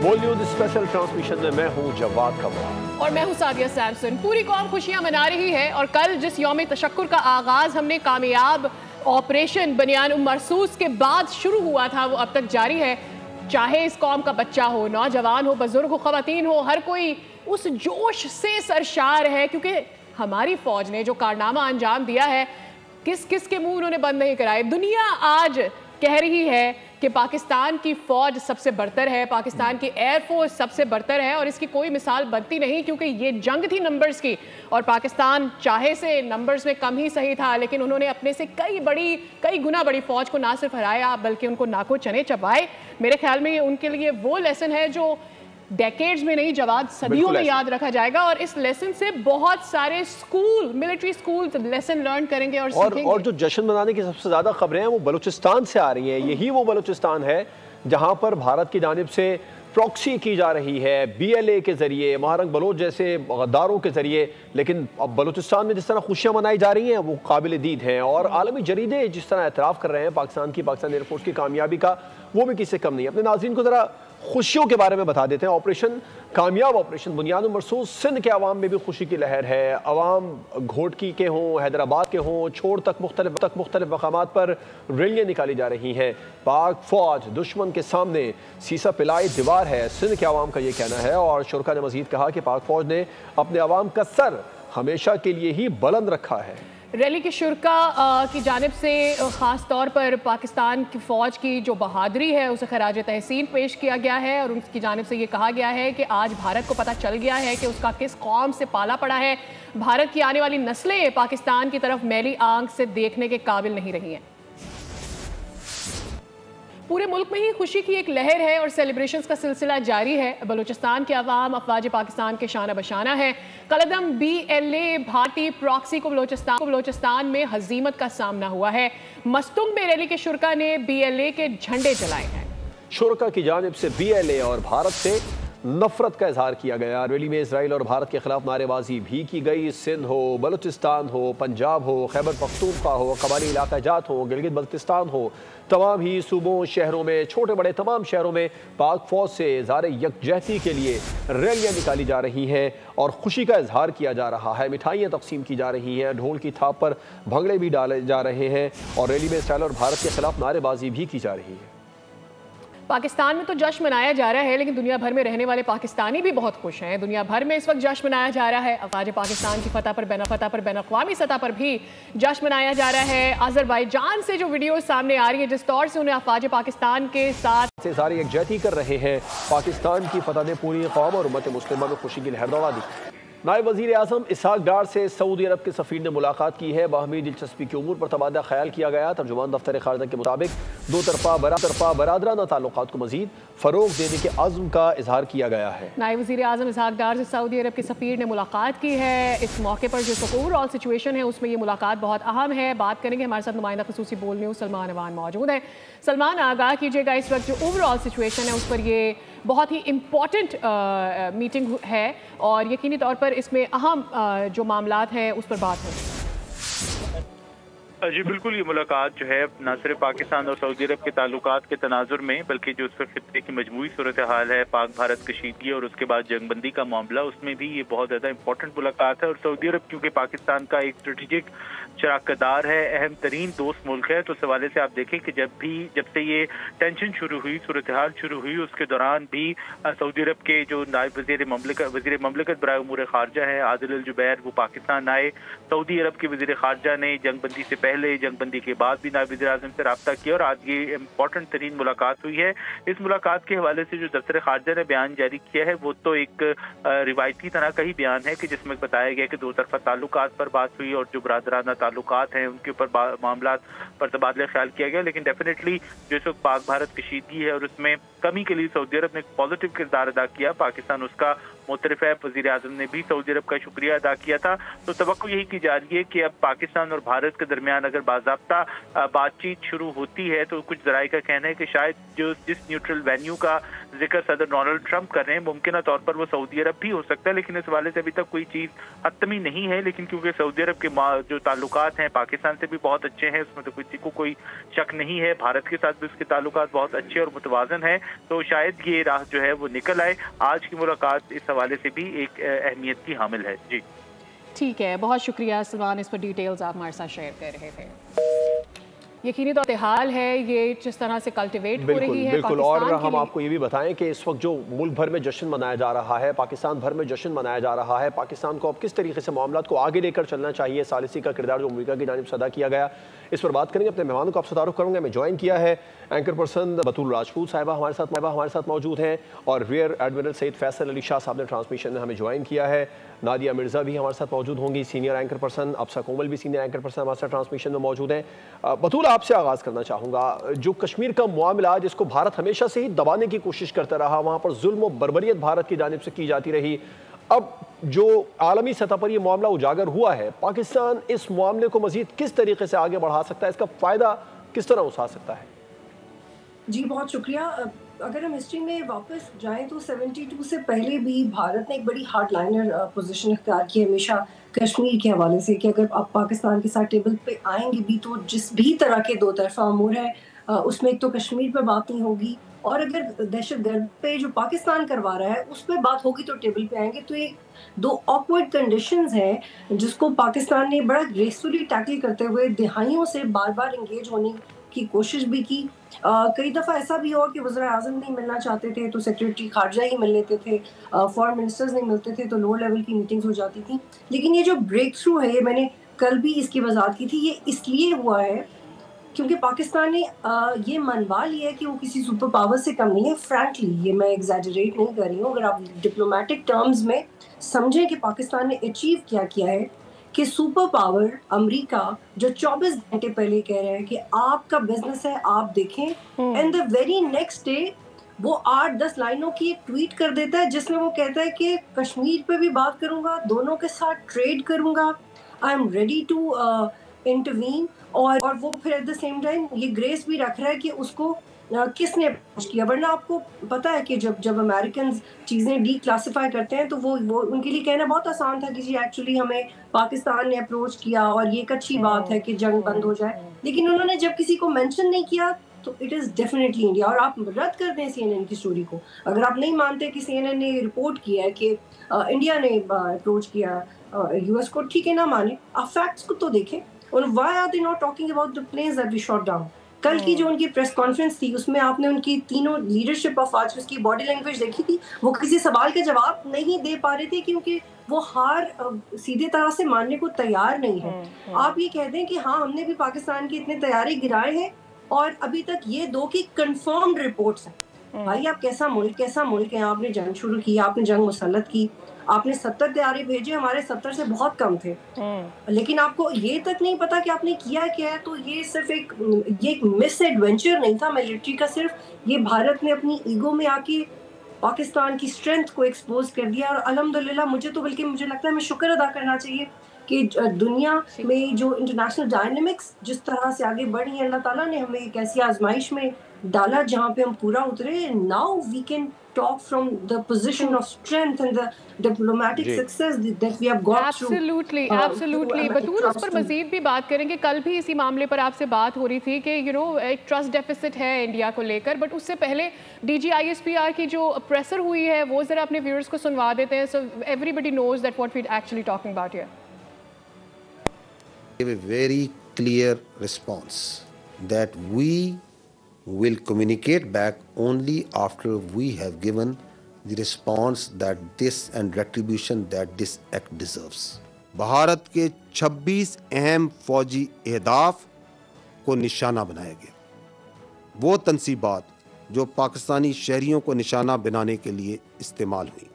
बोल news special transmission में मैं हूं जवाद कमर और मैं हूं सादिया सैमसन। पूरी कौम खुशियां मना रही है और कल जिस यौम तशक्कुर का आगाज हमने कामयाब ऑपरेशन बनियान मरसूस के बाद शुरू हुआ था वो अब तक जारी है। चाहे इस कौम का बच्चा हो, नौजवान हो, बुजुर्ग हो, खवातीन हो, हर कोई उस जोश से सरशार है क्योंकि हमारी फौज ने जो कारनामा अंजाम दिया है, किस किस के मुंह उन्होंने बंद नहीं कराए। दुनिया आज कह रही है कि पाकिस्तान की फ़ौज सबसे बरतर है, पाकिस्तान की एयरफोर्स सबसे बरतर है और इसकी कोई मिसाल बनती नहीं क्योंकि ये जंग थी नंबर्स की और पाकिस्तान चाहे से नंबर्स में कम ही सही था लेकिन उन्होंने अपने से कई गुना बड़ी फ़ौज को ना सिर्फ हराया बल्कि उनको नाको चने चबाए। मेरे ख्याल में ये उनके लिए वो लेसन है जो डेकेड्स में नहीं जवाद सदियों में याद रखा जाएगा और इस लेसन से बहुत सारे school, military school lesson learn करेंगे और सीखेंगे। और जो जश्न मनाने की सबसे ज़्यादा खबरें हैं वो बलूचिस्तान से आ रही हैं। यही वो बलूचिस्तान है जहां पर भारत की जानिब से प्रॉक्सी की जा रही है BLA के ज़रिए, महारंग बलोच जैसे गद्दारों के ज़रिए। लेकिन अब बलूचिस्तान में जिस तरह खुशियाँ मनाई जा रही हैं वो काबिल दीद हैं और आलमी जरीदे जिस तरह एतराफ़ कर रहे हैं पाकिस्तान एयरफोर्स की कामयाबी का, वो भी किसी कम नहीं। अपने नाज़रीन को ज़रा खुशियों के बारे में बता देते हैं। कामयाब ऑपरेशन बुनियान मरसूस सिंध के अवाम में भी खुशी की लहर है। अवाम घोटकी के हों, हैदराबाद के हों, छोड़ तक मुख्तलिफ मकामात पर रैलियाँ निकाली जा रही हैं। पाक फौज दुश्मन के सामने सीसा पिलाई दीवार है, सिंध के अवाम का ये कहना है। और शुरका ने मजीद कहा कि पाक फौज ने अपने अवाम का सर हमेशा के लिए ही बुलंद रखा है। रैली के शुरका की जानिब से ख़ास तौर पर पाकिस्तान की फ़ौज की जो बहादुरी है उसे खराज तहसीन पेश किया गया है और उनकी जानिब से ये कहा गया है कि आज भारत को पता चल गया है कि उसका किस कौम से पाला पड़ा है। भारत की आने वाली नस्लें पाकिस्तान की तरफ मैली आंख से देखने के काबिल नहीं रही हैं। पूरे मुल्क में ही खुशी की एक लहर है और सेलिब्रेशंस का सिलसिला जारी है। बलूचिस्तान के अवाम अफवाज पाकिस्तान के शाना बशाना है। कलदम BLA भारतीय प्रॉक्सी को बलूचिस्तान में हजीमत का सामना हुआ है। मस्तुंग में रैली के शुरका ने BLA के झंडे जलाए हैं। शुरका की जानिब से BLA और भारत से नफरत का इजहार किया गया। रैली में इसराइल और भारत के खिलाफ नारेबाजी भी की गई। सिंध हो, बलूचिस्तान हो, पंजाब हो, खैबर पख्तूनख्वा हो, कबायली इलाका जात हो, गिलगित बल्तिस्तान हो, तमाम ही सूबों, शहरों में, छोटे बड़े तमाम शहरों में पाक फौज से इज़हार यकजहती के लिए रैलियाँ निकाली जा रही हैं और खुशी का इजहार किया जा रहा है। मिठाइयाँ तकसीम की जा रही हैं, ढोल की थाप पर भंगड़े भी डाले जा रहे हैं और रैली में इसराइल और भारत के खिलाफ नारेबाजी भी की जा रही है। पाकिस्तान में तो जश्न मनाया जा रहा है लेकिन दुनिया भर में रहने वाले पाकिस्तानी भी बहुत खुश हैं। दुनिया भर में इस वक्त जश्न मनाया जा रहा है। अफवाज पाकिस्तान की फतह पर बैन-अक़वामी सतह पर भी जश्न मनाया जा रहा है। अज़रबैजान से जो वीडियो सामने आ रही है जिस तौर से उन्हें अफवाज पाकिस्तान के साथ इज़हार यकजहती कर रहे हैं, पाकिस्तान की फतह ने पूरी कौम और उम्मत मुस्लिमा में खुशी की लहर दौड़ा दी। नायब वज़ीर आज़म इसहाक डार से सऊदी अरब के सफ़ीर ने मुलाकात की है। बाहमी दिलचस्पी के उमूर पर तबादला ख्याल किया गया। तर्जुमान दफ्तर ख़ारिजा के मुताबिक दो तरफ़ा बरादराना ताल्लुकात को मज़ीद फ़रोग़ देने के अज़्म का इजहार किया गया है। नायब वज़ीर आज़म इसहाक डार से सऊदी अरब के सफ़ीर ने मुलाकात की है। इस मौके पर जो ओवरऑल सिचुएशन है उसमें ये मुलाकात बहुत अहम है। बात करेंगे, हमारे साथ नुमाइंदा ख़ुसूसी बोल न्यूज़ सलमान अवान मौजूद है। सलमान, आगाह कीजिएगा इस वक्त जो ओवरऑल सिचुएशन है उस पर ये बहुत ही इम्पॉर्टेंट मीटिंग है और यकीनी तौर पर इसमें अहम जो मामलात हैं उस पर बात है। जी बिल्कुल, ये मुलाकात जो है न सिर्फ पाकिस्तान और सऊदी अरब के ताल्लुकात के तनाजुर में बल्कि जो उस पर खित्ते की मजमूई सूरत हाल है, पाक भारत कशीदगी और उसके बाद जंगबंदी का मामला, उसमें भी ये बहुत ज़्यादा इंपॉर्टेंट मुलाकात है। और सऊदी अरब क्योंकि पाकिस्तान का एक स्ट्रेटेजिक शराकतदार है, अहम तरीन दोस्त मुल्क है, तो इस हवाले से आप देखें कि जब से ये टेंशन शुरू हुई, सूरत हाल शुरू हुई, उसके दौरान भी सऊदी अरब के जो नायब वज़ीर ममलिकत बराए उमूर खारजा है आदिल अल जुबैर, वो पाकिस्तान आए। सऊदी अरब के वज़ीर खारजा ने जंगबंदी से पहले, जंगबंदी के बाद भी नायब वज़ीर आज़म से रब्ता किया और आज ये इम्पोर्टेंट तरीन मुलाकात हुई है। इस मुलाकात के हवाले से जो दफ्तर खारजा ने बयान जारी किया है वो तो एक रिवायती तरह का ही बयान है कि जिसमें बताया गया कि दो तरफा ताल्लुकात पर बात हुई और जो बरादराना ताल्लुकात हैं उनके ऊपर मामला पर तबादला ख्याल किया गया। लेकिन डेफिनेटली जो इस वक्त पाक भारत कशीदगी है और उसमें कमी के लिए सऊदी अरब ने पॉजिटिव किरदार अदा किया, पाकिस्तान उसका मुतरफ है। वज़ीर आज़म ने भी सऊदी अरब का शुक्रिया अदा किया था। तो तवक्को यही की जा रही है कि अब पाकिस्तान और भारत के दरमियान अगर बाज़ाब्ता बातचीत शुरू होती है तो कुछ ज़राए का कहना है कि शायद जिस न्यूट्रल वेन्यू का जिक्र सदर डोनाल्ड ट्रंप कर रहे हैं मुमकिन तौर पर वो सऊदी अरब भी हो सकता है, लेकिन इस हवाले से अभी तक कोई चीज़ हतमी नहीं है। लेकिन क्योंकि सऊदी अरब के जो ताल्लुकात हैं पाकिस्तान से भी बहुत अच्छे हैं, उसमें तो किसी को कोई शक नहीं है, भारत के साथ भी उसके ताल्लुकात बहुत अच्छे और मुतवाज़न हैं, तो शायद ये राह जो है वो निकल आए। आज की मुलाकात इस हवाले से भी एक अहमियत की हामिल है। जी ठीक है, बहुत शुक्रिया सलमान, इस पर डिटेल्स आप हमारे साथ शेयर कर रहे थे। यकीनी तौर पे हाल है ये जिस तरह से कल्टिवेट हो रही है बिल्कुल। और हम आपको ये भी बताएं कि इस वक्त जो मुल्क भर में जश्न मनाया जा रहा है, पाकिस्तान भर में जश्न मनाया जा रहा है, पाकिस्तान को अब किस तरीके से मामलात को आगे लेकर चलना चाहिए, सालिसी का किरदार जो अमेरिका की जानिब से अदा किया गया, इस पर बात करेंगे। अपने मेहमानों को आपसे तारुफ करूंगा। मैं ज्वाइन किया है एंकर पर्सन बतूल राजपूत साहिबा हमारे साथ मौजूद हैं, और रियर एडमिरल सईद फैसल अली शाह साहब ने ट्रांसमिशन में हमें ज्वाइन किया है। नादिया मिर्ज़ा भी हमारे साथ मौजूद होंगी, सीनियर एंकर पर्सन। अफसा कोमल भी सीनियर एंकर पर्सन हमारे साथ ट्रांसमिशन में मौजूद हैं। बतूल, आपसे आगाज़ करना चाहूँगा, जो कश्मीर का मामला जिसको भारत हमेशा से ही दबाने की कोशिश करता रहा, वहाँ पर जुल्म और बर्बरियत भारत की जानिब से की जाती रही, अब जो आलमी सतह पर यह मामला उजागर हुआ है, पाकिस्तान इस मामले को मजीद किस तरीके से आगे बढ़ा सकता है, इसका फ़ायदा किस तरह उठा सकता है? जी बहुत शुक्रिया। अगर हम हिस्ट्री में वापस जाएं तो 72 से पहले भी भारत ने एक बड़ी हार्ड लाइनर पोजीशन इख्तियार की हमेशा कश्मीर के हवाले से, कि अगर आप पाकिस्तान के साथ टेबल पे आएंगे भी तो जिस भी तरह के दो तरफा अमूर है उसमें एक तो कश्मीर पे बात नहीं होगी, और अगर दहशतगर्द पे जो पाकिस्तान करवा रहा है उस पर बात होगी तो टेबल पे आएंगे। तो ये दो ऑकवर्ड कंडीशंस हैं जिसको पाकिस्तान ने बड़ा ग्रेसफुली टैकल करते हुए दिहाइयों से बार बार इंगेज होने की कोशिश भी की। कई दफ़ा ऐसा भी हुआ कि वज़ीर आज़म नहीं मिलना चाहते थे तो सेक्रेटरी खारजा ही मिल लेते थे, फॉरेन मिनिस्टर्स नहीं मिलते थे तो लोअर लेवल की मीटिंग्स हो जाती थी। लेकिन ये जो ब्रेक थ्रू है, ये मैंने कल भी इसकी वजाहत की थी, ये इसलिए हुआ है क्योंकि पाकिस्तान ने ये मनवा लिया है कि वो किसी सुपर पावर से कम नहीं है। फ्रैंकली ये मैं एग्जैजरेट नहीं कर रही हूँ, अगर आप डिप्लोमेटिक टर्म्स में समझें कि पाकिस्तान ने अचीव क्या किया है, कि सुपर पावर अमेरिका जो 24 घंटे पहले कह रहे हैं कि आपका बिजनेस है आप देखें, and the very next day वो 8-10 लाइनों की एक ट्वीट कर देता है जिसमें वो कहता है कि कश्मीर पे भी बात करूंगा, दोनों के साथ ट्रेड करूंगा, I am ready to intervene. और वो फिर एट द सेम टाइम ये ग्रेस भी रख रहा है कि उसको किसने अप्रोच किया। वरना आपको पता है कि जब अमेरिकन चीज़ें डी क्लासिफाई करते हैं तो वो उनके लिए कहना बहुत आसान था कि जी एक्चुअली हमें पाकिस्तान ने अप्रोच किया और ये एक अच्छी बात है कि जंग बंद हो जाए। लेकिन उन्होंने जब किसी को मेंशन नहीं किया तो इट इज़ डेफिनेटली इंडिया। और आप रद्द कर दें CNN की स्टोरी को, अगर आप नहीं मानते कि CNN ने रिपोर्ट किया है कि इंडिया ने अप्रोच किया US को, ठीक है ना माने, आप फैक्ट्स को तो देखें। और why are they not talking about the planes that we shot down? कल की जो उनकी प्रेस कॉन्फ्रेंस थी उसमें आपने उनकी तीनों लीडरशिप ऑफ आज उसकी बॉडी लैंग्वेज देखी थी, वो किसी सवाल का जवाब नहीं दे पा रहे थे क्योंकि वो हार सीधे तरह से मानने को तैयार नहीं है। आप ये कहते हैं कि हाँ हमने भी पाकिस्तान की इतने तैयारी गिराए हैं और अभी तक ये 2 की कंफर्म्ड रिपोर्ट्स हैं। भाई आप कैसा मुल्क है, आपने जंग शुरू की, आपने जंग मुसल्लत की, आपने 70 तैयारी भेजे, हमारे 70 से बहुत कम थे, लेकिन आपको ये तक नहीं पता कि आपने किया क्या है। तो ये सिर्फ एक मिस एडवेंचर नहीं था मिलिट्री का, सिर्फ ये भारत ने अपनी ईगो में आके पाकिस्तान की स्ट्रेंथ को एक्सपोज कर दिया। और अल्हम्दुलिल्लाह मुझे लगता है हमें शुक्र अदा करना चाहिए कि दुनिया में जो इंटरनेशनल डायनेमिक्स जिस तरह से आगे बढ़ी है, अल्लाह ताला ने हमें एक ऐसी आजमाइश में डाला जहाँ पे हम पूरा उतरे। Now we can talk from the position of strength and the diplomatic success that we have got through. Absolutely. बतूल उस पर मजीद भी बात करेंगे। कल भी इसी मामले पर आपसे बात हो रही थी कि एक ट्रस्ट डेफिसिट है इंडिया को लेकर, बट उससे पहले DG ISPR की जो प्रेसर हुई है वो जरा अपने व्यूअर्स को सुनवा देते हैं, so everybody knows that what we're actually talking about here. Give a very clear response that we will communicate back only after we have given the response that this and retribution that this act deserves. Bharat के 26 अहम फौजी अहदाफ को निशाना बनाया गया। वो तनसीबात जो पाकिस्तानी शहरियों को निशाना बनाने के लिए इस्तेमाल हुई,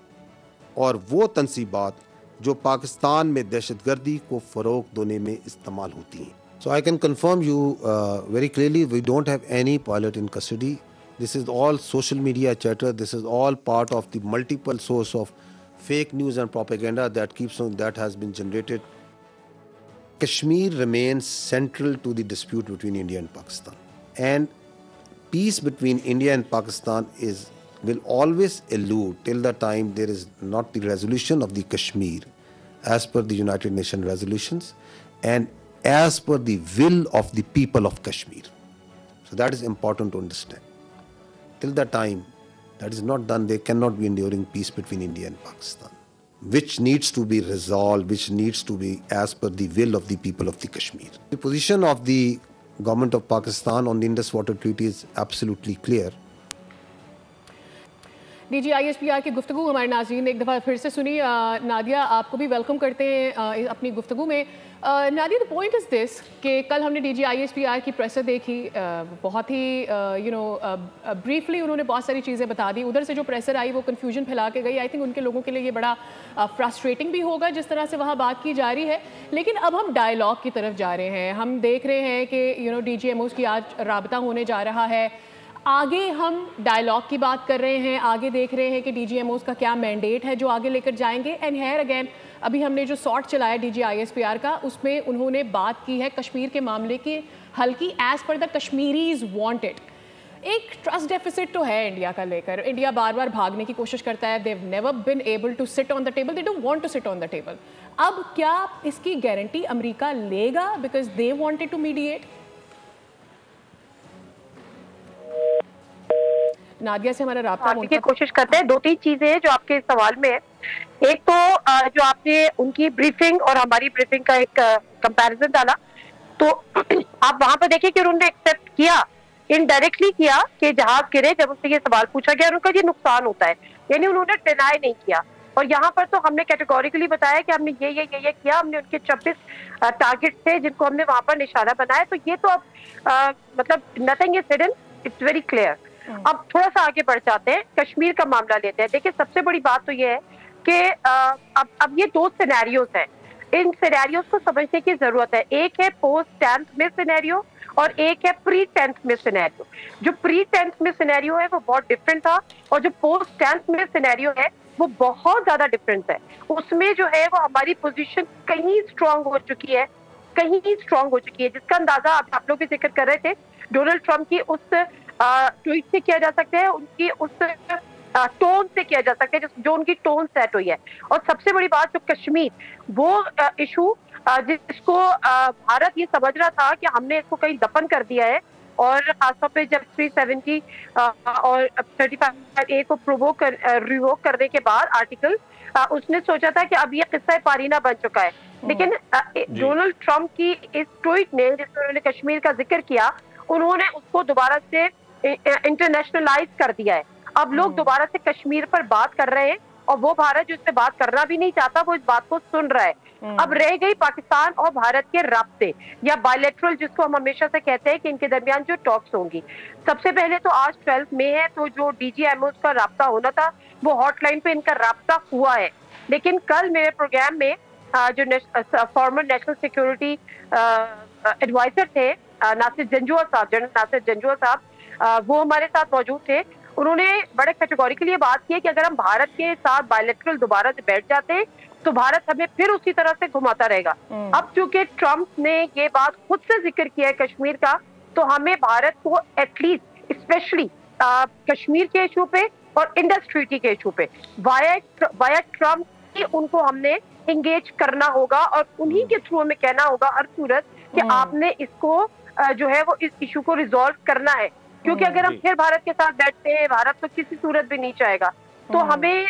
और वो तनसीबात जो पाकिस्तान में दहशतगर्दी को फ़रोग़ देने में इस्तेमाल होती हैं। So I can confirm you very clearly, we don't have any pilot in custody. This is all social media chatter. This is all part of the multiple source of fake news and propaganda that has been generated. Kashmir remains central to the dispute between India and Pakistan. And peace between India and Pakistan will always elude till the time there is not the resolution of the Kashmir as per the United Nations resolutions and as per the will of the people of Kashmir. So that is important to understand. Till the time that is not done, there cannot be enduring peace between India and Pakistan, which needs to be resolved, which needs to be as per the will of the people of the Kashmir. The position of the government of Pakistan on the Indus Water Treaty is absolutely clear. DGISPR की गुफ्तगू हमारे नाज़रीन ने एक दफ़ा फिर से सुनी। नादिया, आपको भी वेलकम करते हैं अपनी गुफ्तगू में। Nadia, the point is this कि कल हमने DGISPR की प्रेसर देखी, बहुत ही ब्रीफली उन्होंने बहुत सारी चीज़ें बता दी। उधर से जो प्रेसर आई वो कन्फ्यूजन फैला के गई। आई थिंक उनके लोगों के लिए ये बड़ा फ्रस्ट्रेटिंग भी होगा जिस तरह से वहाँ बात की जा रही है। लेकिन अब हम डायलॉग की तरफ जा रहे हैं। हम देख रहे हैं कि DGMOs की आज राबता होने जा रहा है। आगे हम डायलॉग की बात कर रहे हैं, आगे देख रहे हैं कि DGMOs का क्या मैंडेट है जो आगे लेकर जाएंगे। एंड हेयर अगेन, अभी हमने जो सॉर्ट चलाया DGISPR का, उसमें उन्होंने बात की है कश्मीर के मामले की हल की as per the Kashmiris wanted. एक ट्रस्ट डेफिसिट तो है इंडिया का लेकर। इंडिया बार बार भागने की कोशिश करता है। They have never been able to sit on the table, they don't want to sit on the table. अब क्या इसकी गारंटी अमेरिका लेगा because they wanted to mediate? Nadia से हमारा राब्ता की कोशिश करते हैं। 2-3 चीजें हैं जो आपके सवाल में है। एक तो जो आपने उनकी ब्रीफिंग और हमारी ब्रीफिंग का एक कंपैरिजन डाला, तो आप वहां पर देखिए कि उन्होंने एक्सेप्ट किया, इनडायरेक्टली किया कि जहाज गिरे। जब उससे ये सवाल पूछा गया उनका ये नुकसान होता है, यानी उन्होंने डिनाई नहीं किया। और यहाँ पर तो हमने कैटेगोरिकली बताया कि हमने ये किया। हमने उनके 26 टारगेट थे जिनको हमने वहां पर निशाना बनाया। तो ये तो अब मतलब nothing is hidden, it's very clear. अब थोड़ा सा आगे बढ़ जाते हैं, कश्मीर का मामला लेते हैं। देखिए, सबसे बड़ी बात तो ये है कि अब ये 2 सिनेरियोज हैं। इन सिनेरियोज को समझने की जरूरत है। एक है पोस्ट 10th में सिनेरियो और एक है प्री 10th में सिनेरियो। जो प्री 10th में सिनेरियो है वो बहुत डिफरेंट था, और जो पोस्ट 10th में सिनेरियो है वो बहुत ज्यादा डिफरेंट है। उसमें जो है वो हमारी पोजीशन कहीं स्ट्रांग हो चुकी है, जिसका अंदाजा आप लोग भी जिक्र कर रहे थे डोनाल्ड ट्रंप की उस ट्वीट से किया जा सकता है, उनकी उस टोन से किया जा सकता है जो उनकी टोन सेट हुई है। और सबसे बड़ी बात, जो कश्मीर वो इशू जिसको भारत ये समझ रहा था कि हमने इसको कहीं दफन कर दिया है, और खासतौर पे जब 370 और 35A को रिवोक करने के बाद आर्टिकल, उसने सोचा था कि अब ये किस्सा पारीना बन चुका है। लेकिन डोनाल्ड ट्रंप की इस ट्वीट ने, जिसमें उन्होंने कश्मीर का जिक्र किया, उन्होंने उसको दोबारा से इंटरनेशनलाइज कर दिया है। अब लोग दोबारा से कश्मीर पर बात कर रहे हैं, और वो भारत जो इससे बात करना भी नहीं चाहता वो इस बात को सुन रहा है। अब रह गई पाकिस्तान और भारत के राब्ते या बायलैटरल, जिसको हम हमेशा से कहते हैं कि इनके दरमियान जो टॉक्स होंगी। सबसे पहले तो आज 12 मई है, तो जो DGMOs का राब्ता होना था वो हॉटलाइन पे इनका राब्ता हुआ है। लेकिन कल मेरे प्रोग्राम में जो फॉर्मर नेशनल सिक्योरिटी एडवाइजर थे नासिर जंजुआ साहब, जनरल नासिर जंजुआ साहब, वो हमारे साथ मौजूद थे। उन्होंने बड़े कैटेगोरिकली बात की है कि अगर हम भारत के साथ बायलैटरल दोबारा से बैठ जाते हैं तो भारत हमें फिर उसी तरह से घुमाता रहेगा। अब चूंकि ट्रंप ने ये बात खुद से जिक्र किया है कश्मीर का, तो हमें भारत को एटलीस्ट स्पेशली कश्मीर के इशू पे और इंडस ट्रीटी के इशू पे वाया ट्रंप ही उनको हमने इंगेज करना होगा, और उन्हीं के थ्रू हमें कहना होगा हर सूरत कि आपने इसको जो है वो इस इशू को रिजॉल्व करना है। क्योंकि अगर हम फिर भारत के साथ बैठते हैं, भारत तो किसी सूरत भी नहीं चाहेगा। तो हमें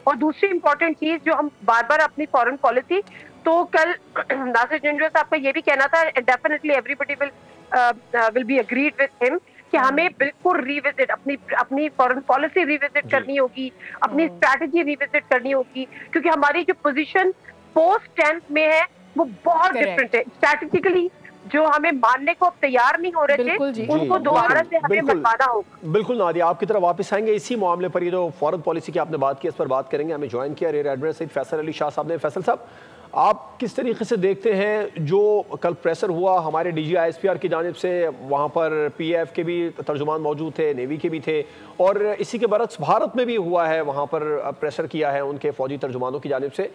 और दूसरी इंपॉर्टेंट चीज जो हम बार बार अपनी फॉरेन पॉलिसी, तो कल नासिर जंजुआ साहब का ये भी कहना था, definitely everybody will be agreed with him कि हमें बिल्कुल रिविजिट अपनी फॉरेन पॉलिसी रिविजिट करनी होगी, अपनी स्ट्रैटेजी रिविजिट करनी होगी, क्योंकि हमारी जो पोजीशन पोस्ट 10th में है वो बहुत डिफरेंट है। स्ट्रैटेजिकली जो हमें मानने को अब तैयार नहीं हो रहे थे, उनको दोबारा से हमें मनवाना होगा। बिल्कुल नादिया, आपकी तरफ वापस आएंगे इसी मामले पर। ये जो फॉरेन पॉलिसी की आपने बात की, इस पर बात करेंगे। हमें ज्वाइन किया रियर एडमिरल सईद फैसल अली शाह साहब ने। फैसल साहब, آپ کس طریقے سے دیکھتے ہیں جو کل پریسر ہوا ہمارے DGI-SPR کی جانب سے؟ وہاں پر PAF کے بھی ترجمان موجود تھے، نیوی کے بھی تھے، اور اسی کے برعکس بھارت میں بھی ہوا ہے، وہاں پر پریسر کیا ہے ان کے فوجی ترجمانوں کی جانب سے۔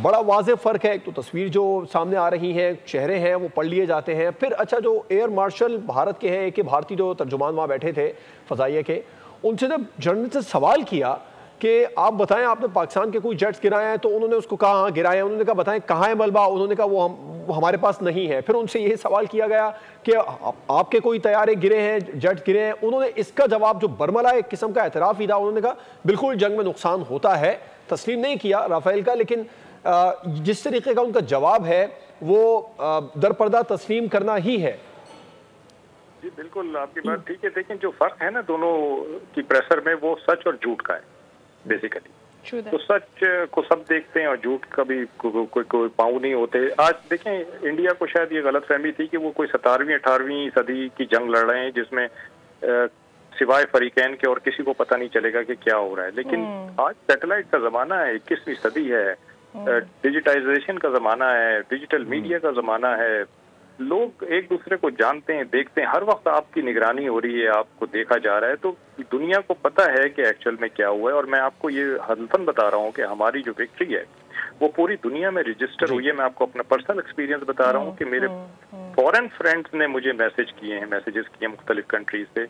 بڑا واضح فرق ہے، ایک تو تصویر جو سامنے آ رہی ہیں، چہرے ہیں وہ پڑھ لیے جاتے ہیں، پھر اچھا جو ایئر مارشل بھارت کے ہیں، ایک بھارتی جو ترجمان وہاں بیٹھے تھے فضائیہ کے، ان سے جب جرنلسٹ سے سوال کیا کہ آپ بتائیں آپ نے پاکستان کے کوئی جیٹس گرائے ہیں، تو انہوں نے اس کو کہا ہاں گرائے ہیں، انہوں نے کہا بتائیں کہاں ہے ملبہ، انہوں نے کہا وہ ہمارے پاس نہیں ہے۔ پھر ان سے یہ سوال کیا گیا کہ آپ کے کوئی طیارے گرے ہیں، جیٹس گرے ہیں، انہوں نے اس کا جواب جو برملا ایک قسم کا اعتراف ہی تھا، انہوں نے کہا بالکل جنگ میں نقصان ہوتا ہے، تسلیم نہیں کیا رافیل کا، لیکن جس طریقے کا ان کا جواب ہے وہ درپردہ تسلیم کرنا ہی ہے۔ جی بالکل آپ کی بات ٹھیک ہے، لیکن جو فرق ہے نا دونوں کی پریشر میں، وہ سچ اور جھوٹ کا ہے بیسیکلی۔ تو سچ کو سب دیکھتے ہیں اور جھوٹ کا بھی کوئی پاؤں نہیں ہوتے۔ آج دیکھیں انڈیا کو شاید یہ غلط فہمی تھی کہ وہ کوئی 17ویں 18ویں صدی کی جنگ لڑ رہے ہیں جس میں سوائے فریقین کے اور کسی کو پتہ نہیں چلے گا کہ کیا ہو رہا ہے، لیکن آج سیٹلائٹ کا زمانہ ہے، 21ویں صدی ہے، ڈیجیٹائزیشن کا زمانہ ہے، ڈیجیٹل میڈیا کا زمانہ ہے، لوگ ایک دوسرے کو جانتے ہیں، دیکھتے ہیں، ہر وقت آپ کی نگرانی ہو رہی ہے، آپ کو دیکھا جا رہا ہے، تو دنیا کو پتہ ہے کہ ایکچوئل میں کیا ہوا ہے۔ اور میں آپ کو یہ حلفاً بتا رہا ہوں کہ ہماری جو وکٹری ہے وہ پوری دنیا میں رجسٹر ہوئی ہے۔ میں آپ کو اپنا پرسنل ایکسپیرینس بتا رہا ہوں کہ میرے فورن فرینڈز نے مجھے میسیجز کیے ہیں مختلف کنٹریز سے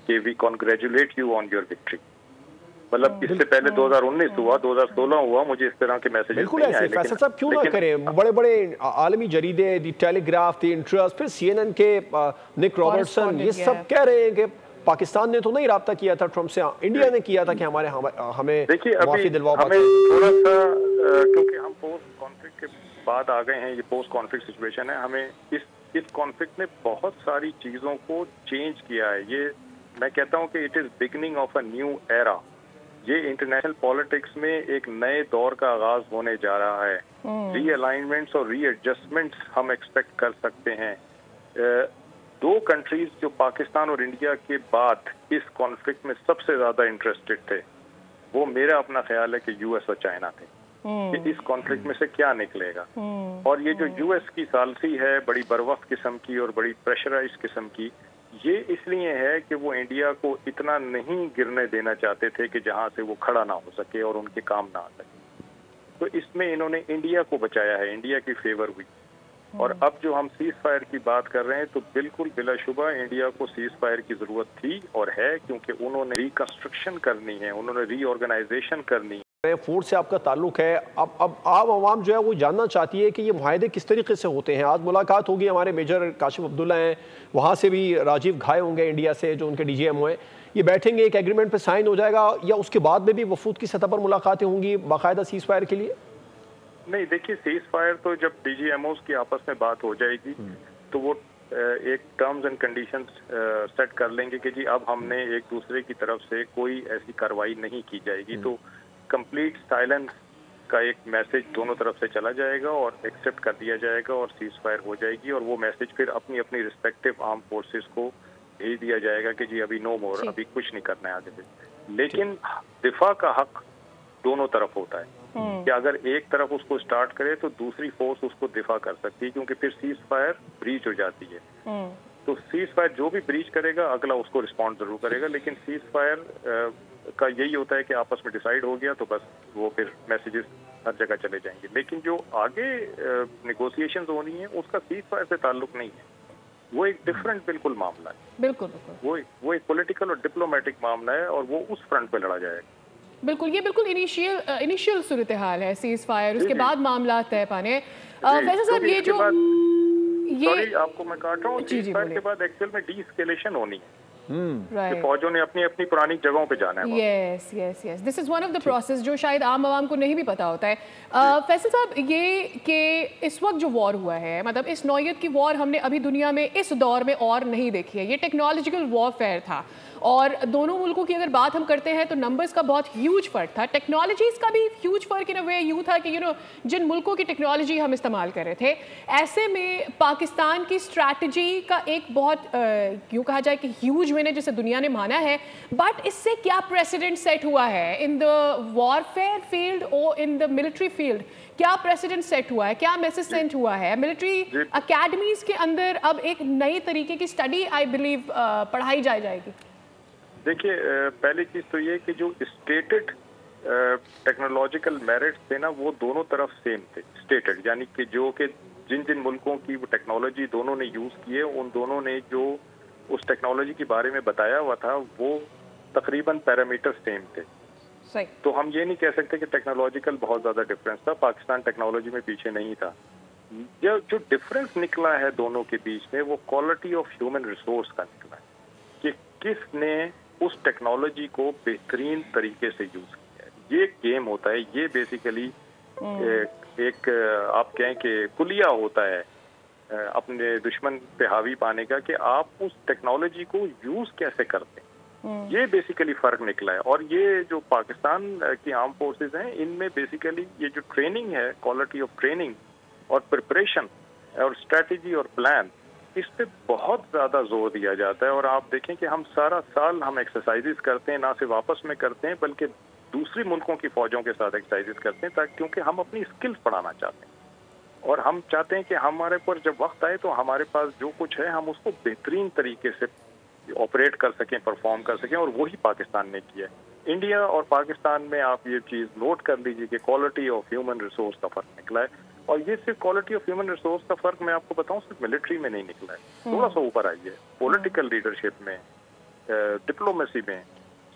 کہ we congratulate you on your victory. مطلب اس سے پہلے 2019 ہوا، 2016 ہوا، مجھے اس طرح کے میسیجز بالکل ایسے فیصل صاحب کیوں نہ کریں؟ بڑے بڑے عالمی جریدے، دی ٹیلی گراف، دی انٹرسٹ، پھر CNN کے نک رابرٹسن، یہ سب کہہ رہے ہیں کہ پاکستان نے تو نہیں رابطہ کیا تھا ٹرمپ سے، انڈیا نے کیا تھا کہ ہمیں معافی دلواؤ۔ ہمیں تھوڑا سا کیونکہ ہم پوسٹ کانفلکٹ کے بعد آ گئے ہیں، یہ پوسٹ کانفلکٹ سچویشن ہے، ہمیں اس کانفلکٹ نے بہت ساری چیزوں کو چینج کیا ہے۔ یہ میں کہتا ہوں کہ it is beginning of a new era. یہ انٹرنیشنل پالیٹکس میں ایک نئے دور کا آغاز ہونے جا رہا ہے۔ ری الائنمنٹس اور ری ایڈجسٹمنٹس ہم ایکسپیکٹ کر سکتے ہیں۔ دو کنٹریز جو پاکستان اور انڈیا کے بعد اس کانفلکٹ میں سب سے زیادہ انٹرسٹڈ تھے، وہ میرا اپنا خیال ہے کہ US اور چائنا تھے کہ اس کانفلکٹ میں سے کیا نکلے گا۔ اور یہ جو US کی ثالثی ہے بڑی بروقت قسم کی اور بڑی پریشرائز قسم کی، یہ اس لیے ہے کہ وہ انڈیا کو اتنا نہیں گرنے دینا چاہتے تھے کہ جہاں سے وہ کھڑا نہ ہو سکے اور ان کے کام نہ آ سکے۔ تو اس میں انہوں نے انڈیا کو بچایا ہے، انڈیا کی فیور ہوئی۔ اور اب جو ہم سیز فائر کی بات کر رہے ہیں تو بالکل بلا شبہ انڈیا کو سیز فائر کی ضرورت تھی اور ہے، کیونکہ انہوں نے ریکنسٹرکشن کرنی ہے، انہوں نے ری آرگنائزیشن کرنی ہے۔ فورس سے آپ کا تعلق ہے، اب عام عوام جو ہے وہ جاننا چاہتی ہے کہ یہ معاہدے کس طریقے سے ہوتے ہیں۔ آج ملاقات ہوگی، ہمارے میجر کاشف عبداللہ ہیں، وہاں سے بھی راجیو گھائے ہوں گے انڈیا سے جو ان کے DGMO ہیں، یہ بیٹھیں گے، ایک ایگریمنٹ پہ سائن ہو جائے گا، یا اس کے بعد میں بھی وفود کی سطح پر ملاقاتیں ہوں گی باقاعدہ سیز فائر کے لیے؟ نہیں دیکھیے، سیز فائر تو جب DGMOs کی آپس میں بات ہو جائے گی تو وہ ایک ٹرمز اینڈ کنڈیشنز سیٹ کر لیں گے کہ جی اب ہم نے ایک دوسرے کی طرف سے کوئی ایسی کارروائی نہیں کی جائے گی، تو کمپلیٹ سائلنس کا ایک میسج دونوں طرف سے چلا جائے گا اور ایکسیپٹ کر دیا جائے گا اور سیز فائر ہو جائے گی، اور وہ میسج پھر اپنی اپنی ریسپیکٹیو آرم فورسز کو بھیج دیا جائے گا کہ جی ابھی نو مور، ابھی کچھ نہیں کرنا ہے آگے سے۔ لیکن دفاع کا حق دونوں طرف ہوتا ہے کہ اگر ایک طرف اس کو سٹارٹ کرے تو دوسری فورس اس کو دفاع کر سکتی ہے، کیونکہ پھر سیز فائر بریچ ہو جاتی ہے۔ تو سیز فائر جو بھی بریچ کرے گا اگلا اس کو رسپونڈ ضرور کرے گا، لیکن سیز فائر کا یہی ہوتا ہے کہ آپس میں ڈیسائیڈ ہو گیا تو بس وہ پھر میسیجز ہر جگہ چلے جائیں گے۔ لیکن جو آگے نیگوسیشنز ہونی ہیں اس کا سیز فائر سے تعلق نہیں ہے، وہ ایک ڈفرینٹ بالکل معاملہ ہے۔ بالکل وہ ایک پولیٹیکل اور ڈپلومیٹک معاملہ ہے اور وہ اس فرنٹ پہ لڑا جائے گا۔ بالکل، یہ بالکل انیشیل صورتحال ہے سیز فائر، اس کے بعد معاملات طے پانے۔ فیصل صاحب یہ جو سوری آپ کو میں کاٹ رہا ہوں، سیز فائر کے بعد ایکچوئل میں ڈی اسکیلیشن ہونی ہے کہ فوجوں نے اپنی اپنی پرانی جگہوں پہ جانا ہے۔ Yes this is one of the process جو شاید عام عوام کو نہیں بھی پتا ہوتا ہے۔ فیصل صاحب، یہ کہ اس وقت جو وار ہوا ہے، مطلب اس نوعیت کی وار ہم نے ابھی دنیا میں اس دور میں اور نہیں دیکھی ہے، یہ ٹیکنالوجیکل وار فیئر تھا، اور دونوں ملکوں کی اگر بات ہم کرتے ہیں تو نمبرز کا بہت ہیوج فرق تھا, ٹیکنالوجیز کا بھی ہیوج فرق ان اے وے یوں تھا کہ جن ملکوں کی ٹیکنالوجی ہم استعمال کر رہے تھے, ایسے میں پاکستان کی اسٹریٹجی کا ایک بہت یوں کہا جائے کہ ہیوج ون ہے جسے دنیا نے مانا ہے, بٹ اس سے کیا پریسیڈنٹ سیٹ ہوا ہے ان دا وارفیئر فیلڈ اور ان دا ملٹری فیلڈ؟ کیا پریسیڈنٹ سیٹ ہوا ہے, کیا میسج سینڈ ہوا ہے؟ ملٹری اکیڈمیز کے اندر اب ایک نئی طریقے کی اسٹڈی آئی بلیو پڑھائی جائے گی. دیکھیے پہلی چیز تو یہ کہ جو اسٹیٹڈ ٹیکنالوجیکل میرٹس تھے نا وہ دونوں طرف سیم تھے, اسٹیٹڈ یعنی کہ جو کہ جن ملکوں کی وہ ٹیکنالوجی دونوں نے یوز کی ہے ان دونوں نے جو اس ٹیکنالوجی کے بارے میں بتایا ہوا تھا وہ تقریباً پیرامیٹر سیم تھے. تو ہم یہ نہیں کہہ سکتے کہ ٹیکنالوجیکل بہت زیادہ ڈفرینس تھا, پاکستان ٹیکنالوجی میں پیچھے نہیں تھا. جو ڈفرینس نکلا ہے دونوں کے بیچ میں وہ کوالٹی آف ہیومن ریسورس کا نکلا ہے کہ کس نے اس ٹیکنالوجی کو بہترین طریقے سے یوز کیا ہے. یہ گیم ہوتا ہے, یہ بیسیکلی ایک آپ کہیں کہ کلیہ ہوتا ہے اپنے دشمن پہ حاوی پانے کا کہ آپ اس ٹیکنالوجی کو یوز کیسے کرتے ہیں. یہ بیسیکلی فرق نکلا ہے. اور یہ جو پاکستان کی آرم فورسز ہیں ان میں بیسیکلی یہ جو ٹریننگ ہے, کوالٹی آف ٹریننگ اور پریپریشن اور اسٹریٹجی اور پلان, اس پہ بہت زیادہ زور دیا جاتا ہے. اور آپ دیکھیں کہ ہم سارا سال ہم ایکسرسائزز کرتے ہیں, نہ صرف آپس میں کرتے ہیں بلکہ دوسری ملکوں کی فوجوں کے ساتھ ایکسرسائزز کرتے ہیں کیونکہ ہم اپنی اسکلز بڑھانا چاہتے ہیں اور ہم چاہتے ہیں کہ ہمارے پر جب وقت آئے تو ہمارے پاس جو کچھ ہے ہم اس کو بہترین طریقے سے آپریٹ کر سکیں, پرفارم کر سکیں, اور وہی پاکستان نے کیا ہے. انڈیا اور پاکستان میں آپ یہ چیز نوٹ کر لیجیے کہ کوالٹی آف ہیومن ریسورس کا فرق نکلا ہے. اور یہ صرف کوالٹی آف ہیومن ریسورس کا فرق میں آپ کو بتاؤں صرف ملٹری میں نہیں نکلا ہے, تھوڑا سا اوپر آئی ہے. پولیٹیکل لیڈرشپ میں, ڈپلومیسی میں,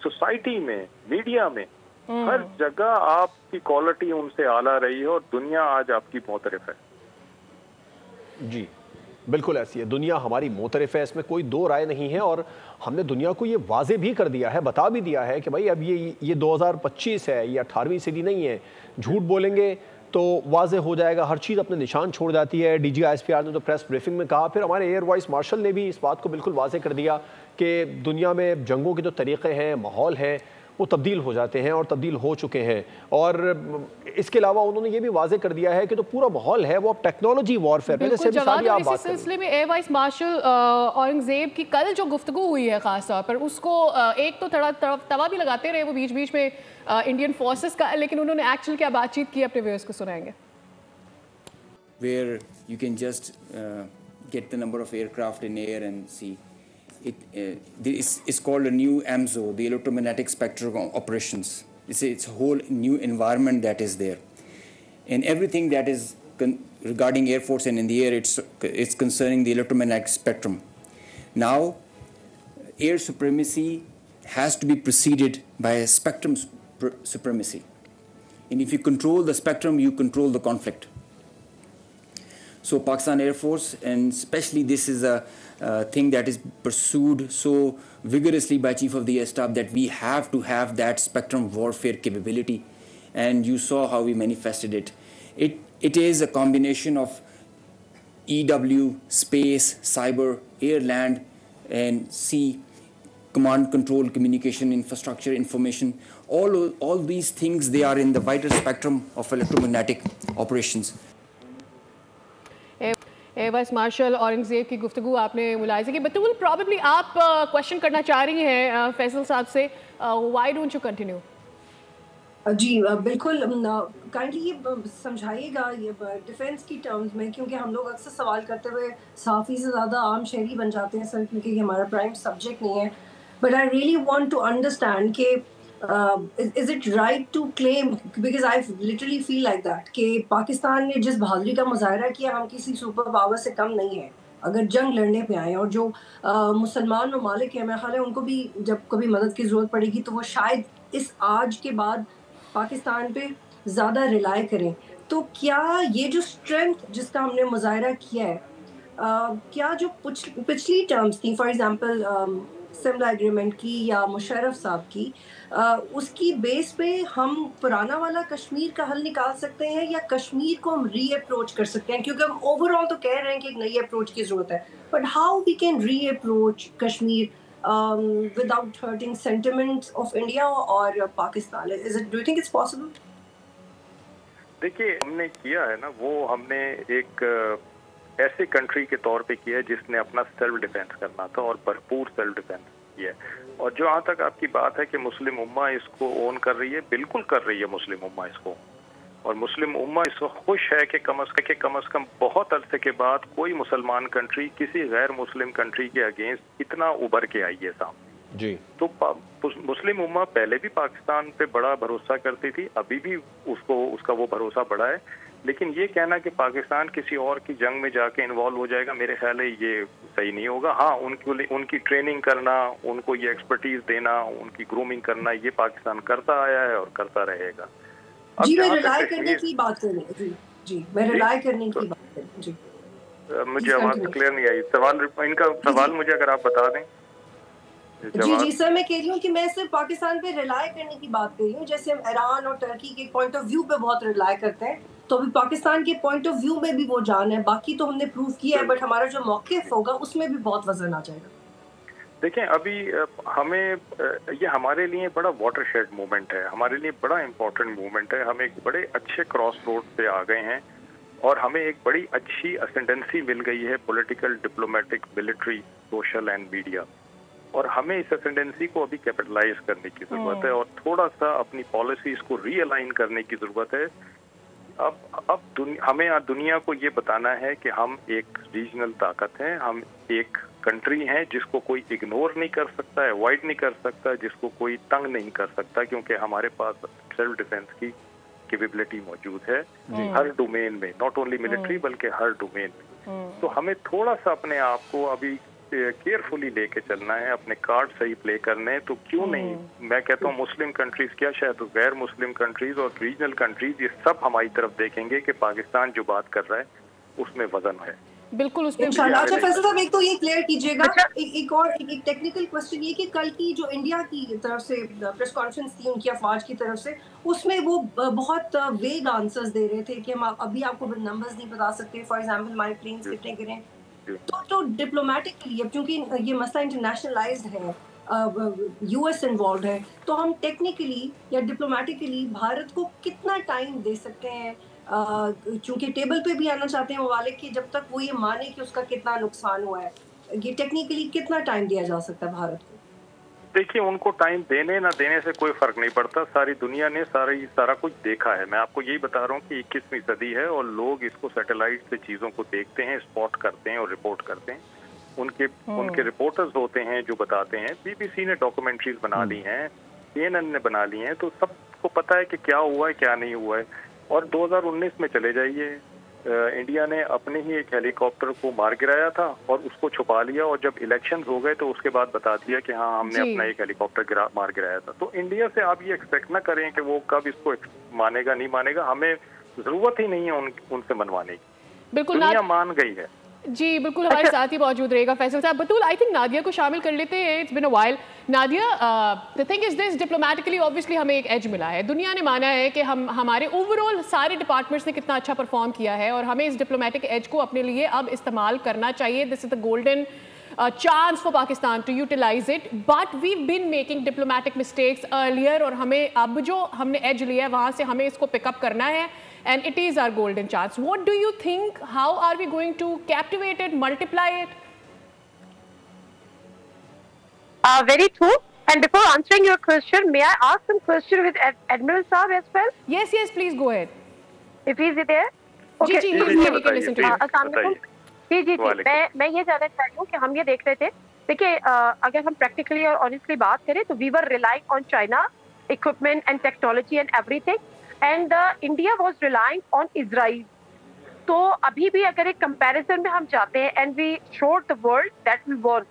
سوسائٹی میں, میڈیا میں, ہر جگہ آپ کی کوالٹی ان سے اعلیٰ رہی ہے اور دنیا آج آپ کی معترف ہے. جی بالکل ایسی ہے, دنیا ہماری معترف ہے, اس میں کوئی دو رائے نہیں ہے. اور ہم نے دنیا کو یہ واضح بھی کر دیا ہے, بتا بھی دیا ہے کہ بھائی اب یہ 2025 ہے, یہ 18ویں صدی نہیں ہے. جھوٹ بولیں گے تو واضح ہو جائے گا, ہر چیز اپنے نشان چھوڑ جاتی ہے. D G I S P R نے تو پریس بریفنگ میں کہا, پھر ہمارے ایئر وائس مارشل نے بھی اس بات کو بالکل واضح کر دیا کہ دنیا میں جنگوں کے جو طریقے ہیں, ماحول ہیں, وہ تبدیل ہو جاتے ہیں اور تبدیل ہو چکے ہیں. اور اس کے علاوہ انہوں نے یہ بھی واضح کر دیا ہے کہ جو پورا ماحول ہے وہ اب ٹیکنالوجی وارفیئر ہے. جیسے مثالی آپ بات کریں, اس سلسلے میں ایئر وائس مارشل اورنگزیب کی کل جو گفتگو ہوئی ہے خاص طور پر, اس کو ایک تو تھوڑا توا بھی لگاتے رہے وہ بیچ بیچ میں انڈین فورسز کا, لیکن انہوں نے ایکچوئل کیا بات چیت کی اپنے ویورز کو سنائیں گے. Where you can just get the number of aircraft in air and see. It's called a new EMSO, the electromagnetic spectrum operations. It's a whole new environment that is there. And everything that is regarding Air Force and in the air, it's concerning the electromagnetic spectrum. Now, air supremacy has to be preceded by a spectrum supremacy. And if you control the spectrum, you control the conflict. So Pakistan Air Force, and especially this is a thing that is pursued so vigorously by Chief of the Air Staff, that we have to have that spectrum warfare capability, and you saw how we manifested it. It is a combination of EW, space, cyber, air, land, and sea, command, control, communication, infrastructure, information. All these things, they are in the wider spectrum of electromagnetic operations. Air vice marshal Aurangzeb کی گفتگو آپ نے ملاحظہ کی. Batool probably آپ question کرنا چاہ رہی ہیں فیصل صاحب سے, وائی ڈونٹ یو کنٹینیو؟ جی بالکل, کائنڈلی یہ سمجھائیے گا یہ ڈیفینس کی ٹرمز میں, کیونکہ ہم لوگ اکثر سوال کرتے ہوئے صحافی سے زیادہ عام شہری بن جاتے ہیں سر, کیونکہ یہ ہمارا پرائم سبجیکٹ نہیں ہے. But I really want to understand کہ is it right to claim, because I literally feel like that, کہ پاکستان نے جس بہادری کا مظاہرہ کیا ہم کسی سپر پاور سے کم نہیں ہیں اگر جنگ لڑنے پہ آئے. اور جو مسلمان ممالک ہیں میرا خیال ہے ان کو بھی جب کبھی مدد کی ضرورت پڑے گی تو وہ شاید اس آج کے بعد پاکستان پہ زیادہ ریلائی کریں. تو کیا یہ جو اسٹرینتھ جس کا ہم نے مظاہرہ کیا ہے, کیا جو پچھلی ٹرمز تھیں, فار ایگزامپل سملا ایگریمنٹ کی یا مشرف صاحب کی, اس کی بیس پہ ہم پرانا والا کشمیر کا حل نکال سکتے ہیں یا کشمیر کو ہم ری اپروچ کر سکتے ہیں؟ کیونکہ ہم اوور آل تو کہہ رہے ہیں کہ ایک نئی اپروچ کی ضرورت ہے, but how we can reapproach Kashmir without hurting sentiments of India or Pakistan? Do you think it's possible? देखिए, हमने किया है ना, वो हमने एक ऐसे कंट्री के तौर पे किया है जिसने अपना सेल्फ डिफेंस करना था और भरपूर सेल्फ डिफेंस किया है। और जहाँ तक आपकी बात है कि मुस्लिम उम्मा इसको ओन कर रही है, बिल्कुल कर रही है मुस्लिम उम्मा इसको। और मुस्लिम उम्मा इस वक्त खुश है कि कम अज कम बहुत अरसे के बाद कोई मुसलमान कंट्री किसी गैर मुस्लिम कंट्री के अगेंस्ट इतना उभर के आई है सामने जी। तो मुस्लिम उम्मा पहले भी पाकिस्तान पे बड़ा भरोसा करती थी, अभी भी उसका वो भरोसा बढ़ा है। लेकिन ये कहना कि पाकिस्तान किसी और की जंग में जाके इन्वॉल्व हो जाएगा, मेरे ख्याल है ये सही नहीं होगा। हाँ, उनकी ट्रेनिंग करना, उनको ये एक्सपर्टीज देना, उनकी ग्रूमिंग करना, ये पाकिस्तान करता आया है और करता रहेगा। जी, मैं रिलाय करने की बात कर रही हूँ। जी, मैं रिलाय करने की बात कर रही हूँ। जी, मुझे आवाज क्लियर नहीं आई। इनका सवाल मुझे अगर आप बता दें। जी सर, मैं कह रही हूँ कि मैं सिर्फ पाकिस्तान पे रिलाय करने की बात कर रही हूँ। जैसे हम ईरान और टर्की के पॉइंट ऑफ व्यू पे बहुत रिलाय करते हैं, तो अभी पाकिस्तान के पॉइंट ऑफ व्यू में भी वो जान है। बाकी तो हमने प्रूव किया है, बट हमारा जो मौक़िफ़ होगा उसमें भी बहुत वजन आ जाएगा। देखें, अभी हमें ये हमारे लिए बड़ा वाटरशेड मूवमेंट है, हमारे लिए बड़ा इम्पोर्टेंट मूवमेंट है। हम एक बड़े अच्छे क्रॉस रोड पे आ गए हैं और हमें एक बड़ी अच्छी असेंडेंसी मिल गई है, political, diplomatic, military, social and media. और हमें इस असेंडेंसी को अभी कैपिटलाइज करने की ज़रूरत है और थोड़ा सा अपनी पॉलिसीज़ को रीअलाइन करने की ज़रूरत है। अब हमें दुनिया को ये बताना है कि हम एक रीजनल ताकत हैं, हम एक कंट्री हैं जिसको कोई इग्नोर नहीं कर सकता, अवॉइड नहीं कर सकता, जिसको कोई तंग नहीं कर सकता, क्योंकि हमारे पास सेल्फ डिफेंस की कैपेबिलिटी मौजूद है हर डोमेन में, नॉट ओनली मिलिट्री बल्कि हर डोमेन में। तो हमें थोड़ा सा अपने आप को अभी केयरफुली लेके चलना है, अपने कार्ड सही प्ले करने हैं। तो क्यों नहीं, मैं कहता हूँ मुस्लिम कंट्रीज क्या, शायद गैर मुस्लिम कंट्रीज और रीजनल कंट्रीज, ये सब हमारी तरफ देखेंगे कि पाकिस्तान जो बात कर रहा है उसमें वजन है। बिल्कुल उसमें। अच्छा फैसल साहब, एक तो ये क्लियर कीजिएगा। एक टेक्निकल क्वेश्चन ये कि कल की जो इंडिया की तरफ से प्रेस कॉन्फ्रेंस थी उनकी अफवाज की तरफ से, उसमें वो बहुत वेग आंसर्स दे रहे थे कि हम अभी आपको नंबर्स नहीं बता सकते। फॉर एग्जांपल हमारे प्लेन्स कितने गिरे। तो डिप्लोमेटिकली, अब क्योंकि ये मसला इंटरनेशनलाइज्ड है, यूएस इन्वॉल्व है, तो हम टेक्निकली या डिप्लोमेटिकली भारत को कितना टाइम दे सकते हैं, चूंकि टेबल पे भी आना चाहते हैं ममालिक की, जब तक वो ये माने कि उसका कितना नुकसान हुआ है, ये टेक्निकली कितना टाइम दिया जा सकता है भारत को? देखिए, उनको टाइम देने ना देने से कोई फर्क नहीं पड़ता। सारी दुनिया ने सारा कुछ देखा है। मैं आपको यही बता रहा हूँ कि 21वीं सदी है और लोग इसको सैटेलाइट से चीज़ों को देखते हैं, स्पॉट करते हैं और रिपोर्ट करते हैं। उनके रिपोर्टर्स होते हैं जो बताते हैं। बीबीसी ने डॉक्यूमेंट्रीज बना ली हैं, CNN ने बना ली हैं, तो सबको पता है कि क्या हुआ है क्या नहीं हुआ है। और 2019 में चले जाइए, इंडिया ने अपने ही एक हेलीकॉप्टर को मार गिराया था और उसको छुपा लिया, और जब इलेक्शन हो गए तो उसके बाद बता दिया कि हाँ हमने अपना एक हेलीकॉप्टर मार गिराया था। तो इंडिया से आप ये एक्सपेक्ट ना करें कि वो कब इसको मानेगा नहीं मानेगा, हमें जरूरत ही नहीं है उनसे मनवाने की। बिल्कुल, दुनिया मान गई है। जी बिल्कुल, हमारे साथ ही मौजूद रहेगा फैसल साहब। बतूल, आई थिंक नादिया को शामिल कर लेते हैं। It's been a while. Nadia, the thing is this, diplomatically obviously हमें एक एज मिला है। दुनिया ने माना है कि हमारे ओवरऑल सारे डिपार्टमेंट्स ने कितना अच्छा परफॉर्म किया है और हमें इस डिप्लोमेटिक एज को अपने लिए अब इस्तेमाल करना चाहिए। This is the golden chance for Pakistan to utilize it, but we've been making diplomatic mistakes earlier और हमें अब जो हमने edge लिया है वहाँ से हमें इसको pick up करना है, and it is our golden chance. What do you think? How are we going to captivate it, multiply it? Very true. And before answering your question, may I ask some question with Admiral Saab as well? Yes, please go ahead. If he is there? Okay. Ji, we can listen to you. अस्सलाम वालेकुम। जी मैं ये जानना चाहती हूँ कि हम ये देख रहे थे, देखिए अगर हम प्रैक्टिकली और ऑनेस्टली बात करें तो we were relying on China equipment and technology and everything, and India was relying on Israel. तो अभी भी अगर एक कंपैरिजन में हम जाते हैं and we showed the world that we won,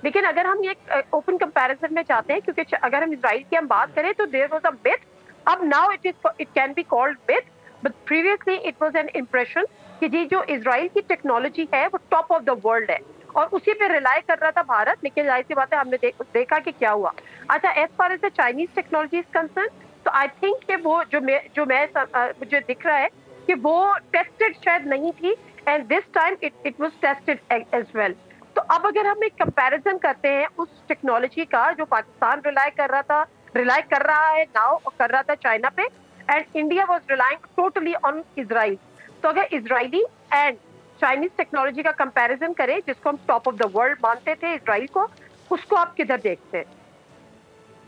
लेकिन अगर हम ये ओपन कंपैरिजन में जाते हैं, क्योंकि अगर हम इजराइल की हम बात करें तो देयर वाज अ मिथ, अब now it can be called myth, but previously it was an impression कि जी जो इजराइल की टेक्नोलॉजी है वो टॉप ऑफ द वर्ल्ड है और उसी पे रिलाई कर रहा था भारत। लेकिन जाहिर सी बात है हमने देखा कि क्या हुआ। अच्छा, as far as the Chinese technology is concern, तो आई थिंक कि वो मुझे दिख रहा है कि वो टेस्टेड शायद नहीं थी, and this time it was tested as well. तो अब अगर हम एक कंपैरिजन करते हैं उस टेक्नोलॉजी का जो पाकिस्तान रिलाई कर रहा है नाउ, कर रहा था चाइना पे, and India was relying totally on Israel, तो अगर इजरायली एंड चाइनीज टेक्नोलॉजी का कंपैरिजन करें, जिसको हम टॉप ऑफ द वर्ल्ड मानते थे इजराइल को, उसको आप किधर देखते हैं?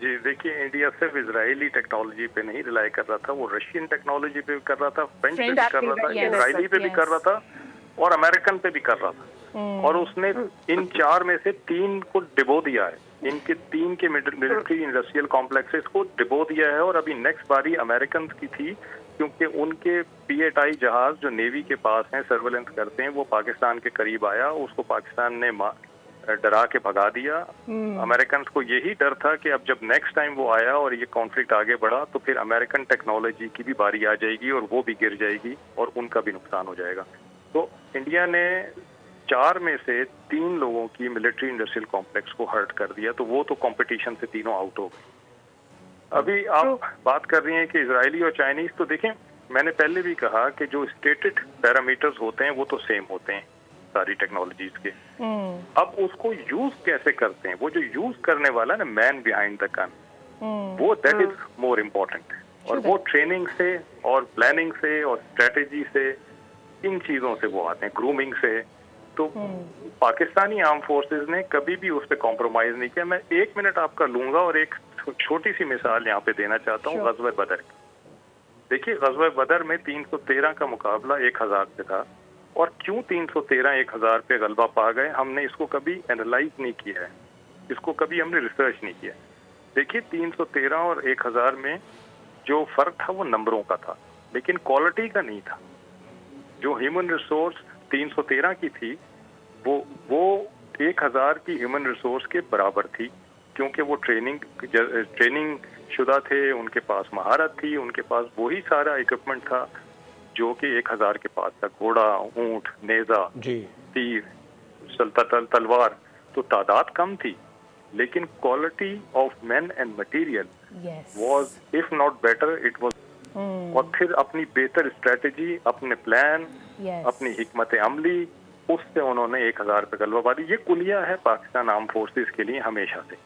जी देखिए, इंडिया सिर्फ इजरायली टेक्नोलॉजी पे नहीं रिलाई कर रहा था, वो रशियन टेक्नोलॉजी पे भी कर रहा था, फ्रेंच पे भी कर रहा था, इजरायली पे भी कर रहा था और अमेरिकन पे भी कर रहा था। और उसने इन 4 में से 3 को डिबो दिया है, इनके 3 के मिलिट्री इंडस्ट्रियल कॉम्प्लेक्सेस को डिबो दिया है। और अभी नेक्स्ट बारी अमेरिकन की थी, क्योंकि उनके P-8I जहाज जो नेवी के पास हैं, सर्वेलेंस करते हैं, वो पाकिस्तान के करीब आया, उसको पाकिस्तान ने डरा के भगा दिया। अमेरिकन को यही डर था कि अब जब नेक्स्ट टाइम वो आया और ये कॉन्फ्लिक्ट आगे बढ़ा तो फिर अमेरिकन टेक्नोलॉजी की भी बारी आ जाएगी और वो भी गिर जाएगी और उनका भी नुकसान हो जाएगा। तो इंडिया ने 4 में से 3 लोगों की मिलिट्री इंडस्ट्रियल कॉम्प्लेक्स को हर्ट कर दिया, तो वो तो कंपटीशन से तीनों आउट हो गए। अभी आप बात कर रही हैं कि इजरायली और चाइनीज, तो देखें मैंने पहले भी कहा कि जो स्टेटेड पैरामीटर्स होते हैं वो तो सेम होते हैं सारी टेक्नोलॉजीज के। अब उसको यूज कैसे करते हैं, वो जो यूज करने वाला है ना, मैन बिहाइंड द गन, वो दैट इज मोर इम्पोर्टेंट। और वो ट्रेनिंग से और प्लानिंग से और स्ट्रेटेजी से, इन चीजों से वो आते हैं, ग्रूमिंग से। तो पाकिस्तानी आर्म फोर्सेस ने कभी भी उस पर कॉम्प्रोमाइज नहीं किया। मैं 1 मिनट आपका लूंगा और एक छोटी सी मिसाल यहाँ पे देना चाहता हूँ ग़ज़वा बदर की। देखिए, ग़ज़वा बदर में 313 का मुकाबला 1000 पे था, और क्यों 313 1000 पे गलबा पा गए, हमने इसको कभी एनालाइज नहीं किया है, इसको कभी हमने रिसर्च नहीं किया। देखिए, 313 और 1000 में जो फर्क था वो नंबरों का था, लेकिन क्वालिटी का नहीं था। जो ह्यूमन रिसोर्स 313 की थी वो 1000 की ह्यूमन रिसोर्स के बराबर थी, क्योंकि वो ट्रेनिंग शुदा थे, उनके पास महारत थी, उनके पास वही सारा इक्विपमेंट था जो कि 1000 के पास था। घोड़ा, ऊंट, नेजा, तीर, तलवार, तो तादाद कम थी, लेकिन quality of man and material was if not better, it was. और फिर अपनी बेहतर स्ट्रेटेजी, अपने प्लान, अपनी हिकमत अमली, उससे उन्होंने 1000 पे गलबा पा दी। ये कुलिया है पाकिस्तान आर्म फोर्सेस के लिए हमेशा से।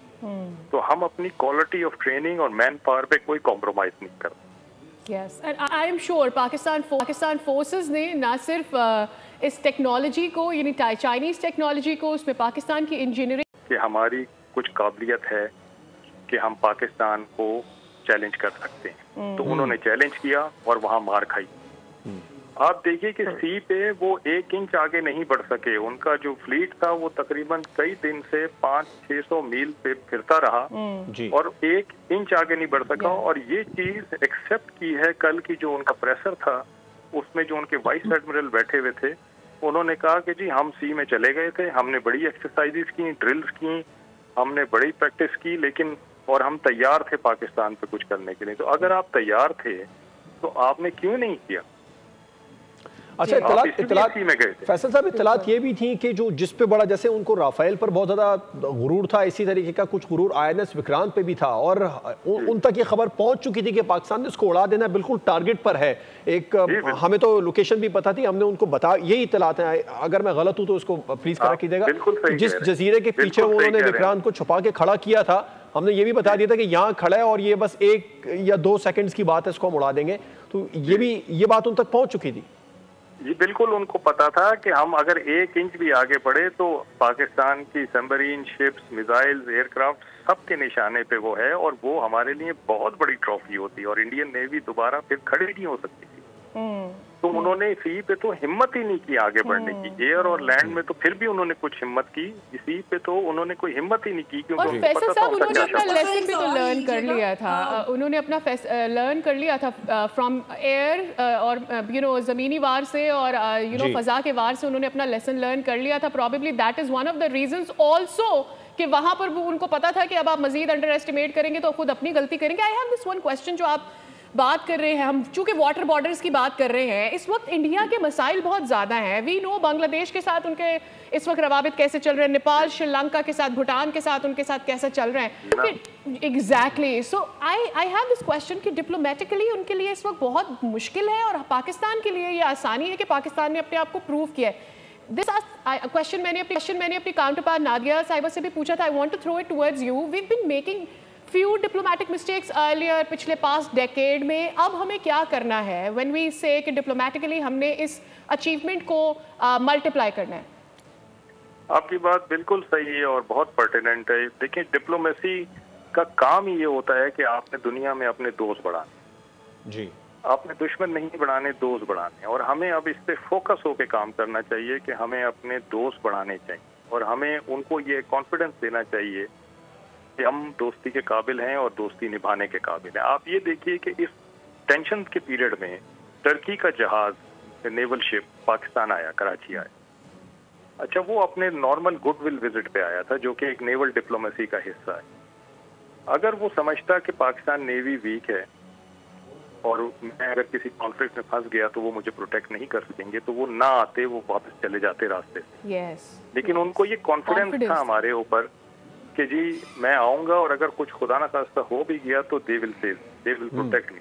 तो हम अपनी क्वालिटी ऑफ ट्रेनिंग और मैन पावर पे कोई कॉम्प्रोमाइज नहीं करते। Yes, and I am sure Pakistan forces ने ना सिर्फ इस टेक्नोलॉजी को, यानी चाइनीज टेक्नोलॉजी को, उसमें पाकिस्तान की इंजीनियरिंग, कि हमारी कुछ काबिलियत है कि हम पाकिस्तान को चैलेंज कर सकते हैं, तो उन्होंने चैलेंज किया और वहाँ मार खाई। आप देखिए कि सी पे वो 1 इंच आगे नहीं बढ़ सके। उनका जो फ्लीट था वो तकरीबन कई दिन से 500-600 मील पे फिरता रहा और 1 इंच आगे नहीं बढ़ सका। और ये चीज एक्सेप्ट की है कल की जो उनका प्रेशर था, उसमें जो उनके वाइस एडमिरल बैठे हुए थे, उन्होंने कहा कि जी हम सी में चले गए थे, हमने बड़ी एक्सरसाइजेस की, ड्रिल्स की, हमने बड़ी प्रैक्टिस की, लेकिन और हम तैयार थे पाकिस्तान पे कुछ करने के लिए। तो अगर आप तैयार थे तो आपने क्यों नहीं किया? अच्छा, इतलात फैसल साहब, इतलात ये भी थी कि जो जिस पे बड़ा, जैसे उनको राफेल पर बहुत ज़्यादा गुरूर था, इसी तरीके का कुछ गुरूर INS विक्रांत पे भी था, और उन तक ये खबर पहुंच चुकी थी कि पाकिस्तान ने उसको उड़ा देना बिल्कुल टारगेट पर है। एक हमें तो लोकेशन भी पता थी, हमने उनको बता, यही इतलात है, अगर मैं गलत हूँ तो उसको प्लीज करा कीजिएगा। जिस जजीरे के पीछे उन्होंने विक्रांत को छुपा के खड़ा किया था, हमने ये भी बता दिया था कि यहाँ खड़ा है और ये बस 1 या 2 सेकंड्स की बात है, इसको हम उड़ा देंगे। तो ये बात उन तक पहुंच चुकी थी। ये बिल्कुल उनको पता था कि हम अगर 1 इंच भी आगे बढ़े तो पाकिस्तान की सबमरीन, शिप्स, मिसाइल्स, एयरक्राफ्ट सबके निशाने पे वो है, और वो हमारे लिए बहुत बड़ी ट्रॉफी होती है और इंडियन नेवी दोबारा फिर खड़ी नहीं हो सकती थी। तो उन्होंने सी पे तो हिम्मत ही नहीं की आगे बढ़ने की। एयर और लैंड में तो फिर भी उन्होंने कुछ हिम्मत की, सी पे तो उन्होंने कोई हिम्मत ही नहीं की, क्योंकि और फैसल साहब उन्होंने अपना लेसन भी तो लर्न कर लिया था। उन्होंने अपना लर्न कर लिया था फ्रॉम एयर और ज़मीनी वार से और फ़ज़ा के वार से उन्होंने अपना लेसन लर्न कर लिया था। Probably that is one of the reasons also कि वहाँ पर उनको पता था कि अब आप मज़ीद अंडर एस्टिमेट करेंगे तो खुद अपनी गलती करेंगे। I have this one question, जो आप बात कर रहे हैं, हम चूंकि वाटर बॉर्डर्स की बात कर रहे हैं, इस वक्त इंडिया के मसाइल बहुत ज़्यादा हैं। वी नो बांग्लादेश के साथ उनके इस वक्त रवाबित कैसे चल रहे हैं, नेपाल, श्रीलंका के साथ, भूटान के साथ उनके साथ कैसे चल रहे हैं। Exactly, so I have this question कि डिप्लोमेटिकली उनके लिए इस वक्त बहुत मुश्किल है और पाकिस्तान के लिए ये आसानी है कि पाकिस्तान ने अपने आप को प्रूव किया है। this question मैंने अपनी counterpart नादिया साहिबा से भी पूछा था. I want to throw it towards you. We've been making few diplomatic mistakes earlier पिछले past decade में. अब हमें क्या करना है when we say कि diplomatically हमने इस achievement को multiply करना है? आपकी बात बिल्कुल सही है और बहुत पर्टिनेंट है. देखिए, डिप्लोमेसी का काम ही ये होता है कि आपने दुनिया में अपने दोस्त बढ़ाने जी, आपने दुश्मन नहीं बढ़ाने, दोस्त बढ़ाने. और हमें अब इस पे फोकस होकर काम करना चाहिए कि हमें अपने दोस्त बढ़ाने चाहिए और हमें उनको ये कॉन्फिडेंस देना चाहिए कि हम दोस्ती के काबिल हैं और दोस्ती निभाने के काबिल हैं. आप ये देखिए कि इस टेंशन के पीरियड में टर्की का जहाज नेवल शिप पाकिस्तान आया, कराची आया. अच्छा, वो अपने नॉर्मल गुडविल विजिट पे आया था जो कि एक नेवल डिप्लोमेसी का हिस्सा है. अगर वो समझता कि पाकिस्तान नेवी वीक है और मैं अगर किसी कॉन्फ्लिक्ट में फंस गया तो वो मुझे प्रोटेक्ट नहीं कर सकेंगे, तो वो ना आते, वो वापस चले जाते रास्ते से. लेकिन उनको ये कॉन्फिडेंस था हमारे ऊपर कि जी मैं आऊंगा और अगर कुछ खुदा ना खास्ता हो भी गया तो they will protect me.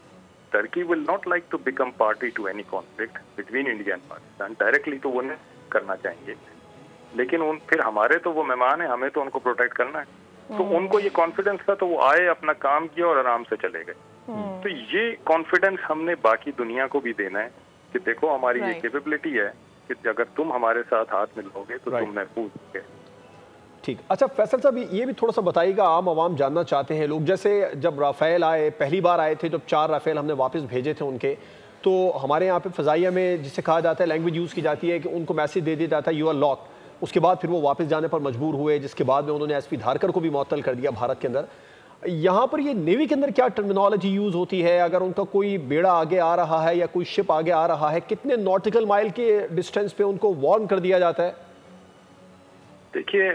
Turkey will not like to become party to any conflict between India and Pakistan. Directly तो वो नहीं करना चाहेंगे, लेकिन फिर हमारे तो वो मेहमान है, हमें तो उनको प्रोटेक्ट करना है. तो उनको ये कॉन्फिडेंस था, तो वो आए, अपना काम किया और आराम से चले गए. तो ये कॉन्फिडेंस हमने बाकी दुनिया को भी देना है कि देखो हमारी ये कैपेबिलिटी है कि अगर तुम हमारे साथ हाथ मिलाओगे तो तुम महफूज होगे. ठीक. अच्छा फैसल साहब, ये भी थोड़ा सा बताइएगा, आम आवाम जानना चाहते हैं लोग, जैसे जब राफेल आए, पहली बार आए थे, जब 4 राफेल हमने वापस भेजे थे उनके, तो हमारे यहाँ पे फ़ज़ाइया में जिसे कहा जाता है, लैंग्वेज यूज़ की जाती है कि उनको मैसेज दे दिया जाता है यू आर लॉक. उसके बाद फिर वो वापस जाने पर मजबूर हुए, जिसके बाद में उन्होंने एसपी धारकर को भी मुअत्तल कर दिया भारत के अंदर. यहाँ पर ये नेवी के अंदर क्या टर्मिनोलॉजी यूज़ होती है? अगर उनका कोई बेड़ा आगे आ रहा है या कोई शिप आगे आ रहा है, कितने नॉटिकल माइल के डिस्टेंस पे उनको वार्न कर दिया जाता है? देखिए,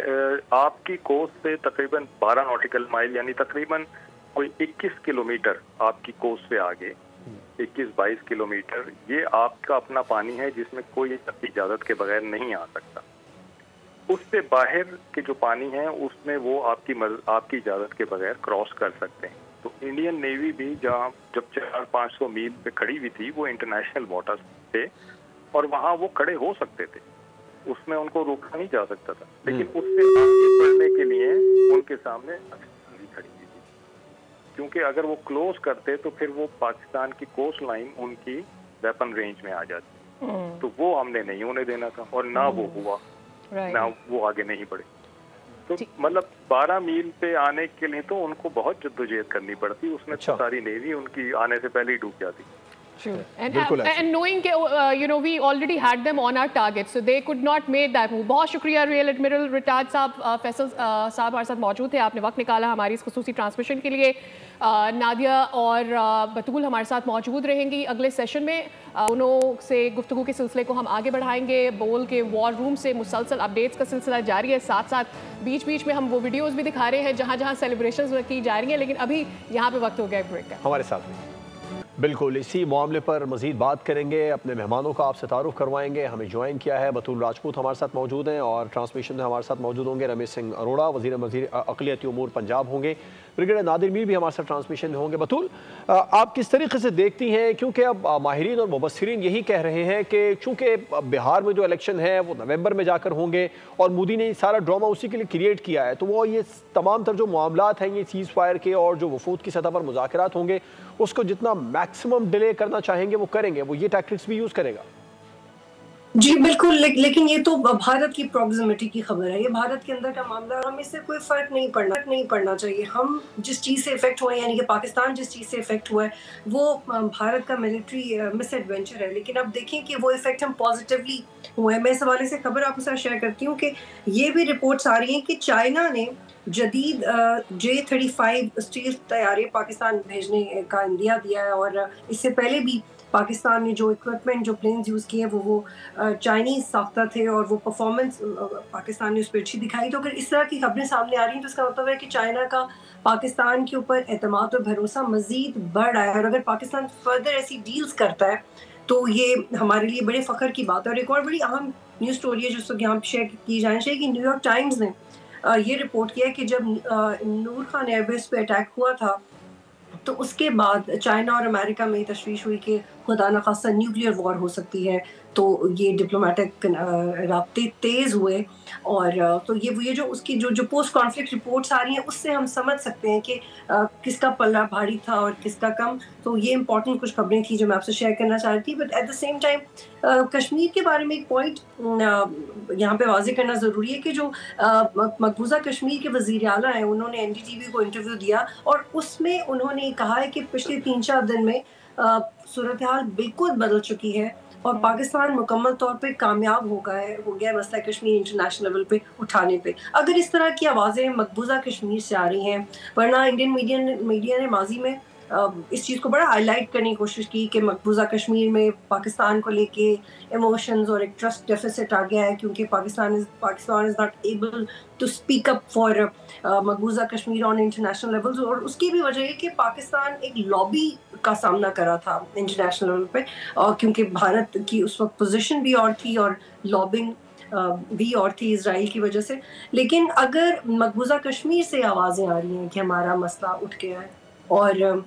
आपकी कोस्ट से तकरीबन 12 नॉटिकल माइल यानी तकरीबन कोई 21 किलोमीटर आपकी कोस्ट से आगे, 21-22 किलोमीटर, ये आपका अपना पानी है जिसमें कोई इजाज़त के बगैर नहीं आ सकता. उससे बाहर के जो पानी है उसमें वो आपकी इजाज़त के बगैर क्रॉस कर सकते हैं. तो इंडियन नेवी भी जहाँ जब 400-500 मील पे खड़ी हुई थी, वो इंटरनेशनल वाटर्स थे और वहाँ वो खड़े हो सकते थे, उसमें उनको रोका नहीं जा सकता था. लेकिन उससे आगे बढ़ने के लिए उनके सामने पाकिस्तान भी खड़ी हुई थी, क्योंकि अगर वो क्लोज करते तो फिर वो पाकिस्तान की कोस्ट लाइन उनकी वेपन रेंज में आ जाती. तो वो हमने नहीं होने देना था और ना वो हुआ, ना वो आगे नहीं बढ़े. तो मतलब 12 मील पे आने के लिए तो उनको बहुत जद्दोजहद करनी पड़ती, उसमें तो सारी नेवी उनकी आने से पहले ही डूब जाती. Sure. And knowing you know we already had them on our target, so they could not make that move. बहुत शुक्रिया रियल एडमिरल रिटायर्ड साहब, फैसल साहब हमारे साथ मौजूद थे, आपने वक्त निकाला हमारी इस खुसूसी ट्रांसमिशन के लिए. नादिया और बतूल हमारे साथ मौजूद रहेंगी अगले सेशन में. दोनों से गुफ्तगू के सिलसिले को हम आगे बढ़ाएंगे. बोल के वॉर रूम से मुसलसल अपडेट्स का सिलसिला जारी है. साथ साथ बीच बीच में हम वो वीडियोज़ भी दिखा रहे हैं जहाँ जहाँ सेलिब्रेशन की जा रही हैं. लेकिन अभी यहाँ पे वक्त हो गया ब्रेक का. हमारे साथ में बिल्कुल इसी मामले पर मज़ीद बात करेंगे. अपने मेहमानों का आपसे तारुफ करवाएंगे. हमें ज्वाइन किया है बतूल राजपूत हमारे साथ मौजूद हैं और ट्रांसमिशन में हमारे साथ मौजूद होंगे रमेश सिंह अरोड़ा, वज़ीर अक़लियती उमूर पंजाब होंगे. ब्रिगेडियर नादिर मीर भी हमारे साथ ट्रांसमिशन में होंगे. बतूल, आप किस तरीके से देखती हैं, क्योंकि अब माहिरीन और मुबस्सिरीन यही कह रहे हैं कि चूँकि बिहार में जो इलेक्शन है वो नवंबर में जाकर होंगे और मोदी ने सारा ड्रामा उसी के लिए क्रिएट किया है, तो वो ये तमाम तर जो मामलात हैं ये सीज़ फायर के और जो वफूद की सतह पर मुज़ाकरात होंगे उसको जितना मैक्सिमम डिले करना चाहेंगे वो करेंगे. वो ये टैक्टिक्स भी यूज़ करेगा. जी बिल्कुल, लेकिन ये तो भारत की प्रॉक्सिमिटी की खबर है, ये भारत के अंदर का मामला है. हमें इससे कोई फर्क नहीं पड़ना चाहिए. हम जिस चीज़ से इफेक्ट हुए, यानी कि पाकिस्तान जिस चीज़ से इफेक्ट हुआ है वो भारत का मिलिट्री मिस एडवेंचर है. लेकिन अब देखें कि वो इफेक्ट हम पॉजिटिवली हुए हैं. मैं इस हवाले से खबर आपके साथ शेयर करती हूँ कि ये भी रिपोर्ट्स आ रही हैं कि चाइना ने जदीद J-35 स्टील तैयारी पाकिस्तान भेजने का इंदिया दिया है. और इससे पहले भी पाकिस्तान ने जो इक्विपमेंट, जो प्लेन्स यूज़ किए वो चाइनीज़ साख्ता थे और वो परफॉर्मेंस पाकिस्तान ने उस पर अच्छी दिखाई. तो अगर इस तरह की खबरें सामने आ रही हैं तो इसका मतलब है कि चाइना का पाकिस्तान के ऊपर एतमाद और भरोसा मज़ीद बढ़ रहा है. और अगर पाकिस्तान फर्दर ऐसी डील्स करता है तो ये हमारे लिए बड़े फ़ख्र की बात है. और एक और बड़ी अहम न्यूज़ स्टोरी है जो यहाँ शेयर की जानी चाहिए कि न्यूयॉर्क टाइम्स ने ये रिपोर्ट किया है कि जब नूर खान एयरबेस पे अटैक हुआ था तो उसके बाद चाइना और अमेरिका में तशवीश हुई कि خدا نخواستہ نیوکلیئر وار ہو سکتی ہے، تو یہ ڈپلومیٹک رابطے تیز ہوئے. اور تو یہ جو اس کی جو پوسٹ کانفلکٹ رپورٹس آ رہی ہیں اس سے ہم سمجھ سکتے ہیں کہ کس کا پلہ بھاری تھا اور کس کا کم. تو یہ امپورٹنٹ کچھ خبریں تھیں جو میں آپ سے شیئر کرنا چاہ رہی تھی. But at the same time Kashmir کے بارے میں ایک پوائنٹ یہاں پہ واضح کرنا ضروری ہے کہ جو مقبوضہ کشمیر کے وزیر اعلیٰ ہیں انہوں نے NDTV کو انٹرویو دیا اور اس میں انہوں نے کہا ہے کہ پچھلے 3-4 دن میں صورتحال بالکل بدل چکی ہے اور پاکستان مکمل طور پہ کامیاب ہو گیا مسئلہ کشمیر انٹرنیشنل لیول پہ اٹھانے پہ. اگر اس طرح کی آوازیں مقبوضہ کشمیر سے آ رہی ہیں، ورنہ انڈین میڈیا نے ماضی میں اس چیز کو بڑا ہائی لائٹ کرنے کی کوشش کی کہ مقبوضہ کشمیر میں پاکستان کو لے کے ایموشنز اور ایک ٹرسٹ ڈیفیسٹ آ گیا ہے کیونکہ Pakistan is not able to speak up for مقبوضہ کشمیر آن انٹرنیشنل لیولز. اور اس کی بھی وجہ ہے کہ پاکستان ایک لابی کا سامنا کرا تھا انٹرنیشنل لیول پہ، کیونکہ بھارت کی اس وقت پوزیشن بھی اور تھی اور لابنگ بھی اور تھی اسرائیل کی وجہ سے. لیکن اگر مقبوضہ کشمیر سے آوازیں آ رہی ہیں کہ ہمارا مسئلہ اٹھ گیا ہے اور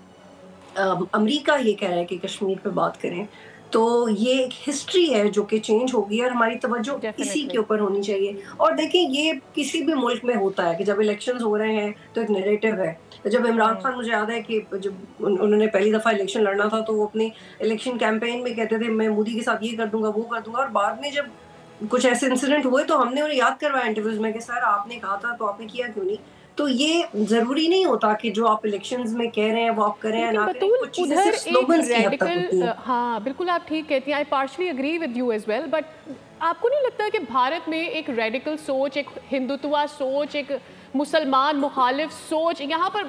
امریکہ یہ کہہ رہا ہے کہ کشمیر پہ بات کریں، تو یہ ایک ہسٹری ہے جو کہ چینج ہوگی اور ہماری توجہ اسی کے اوپر ہونی چاہیے. اور دیکھیں یہ کسی بھی ملک میں ہوتا ہے کہ جب الیکشنز ہو رہے ہیں تو ایک نیریٹو ہے. جب عمران خان، مجھے یاد ہے کہ جب انہوں نے پہلی دفعہ الیکشن لڑنا تھا تو وہ اپنے الیکشن کیمپین میں کہتے تھے میں مودی کے ساتھ یہ کر دوں گا وہ کر دوں گا، اور بعد میں جب کچھ ایسے انسیڈنٹ ہوئے تو ہم نے انہیں یاد کروایا انٹرویوز میں کہ سر آپ نے کہا تھا تو آپ نے کیا کیوں نہیں. تو یہ ضروری نہیں ہوتا کہ جو آپ الیکشنز میں کہہ رہے ہیں وہ آپ کریں نہ کریں، کچھ چیزیں صرف سلوگنز کی حد تک ہوتی ہیں. ہاں بالکل آپ ٹھیک کہتی ہیں. I partially agree with you as well, but آپ کو نہیں لگتا کہ بھارت میں ایک ریڈیکل سوچ، ایک ہندوتوا سوچ، ایک مسلمان مخالف سوچ، یہاں پر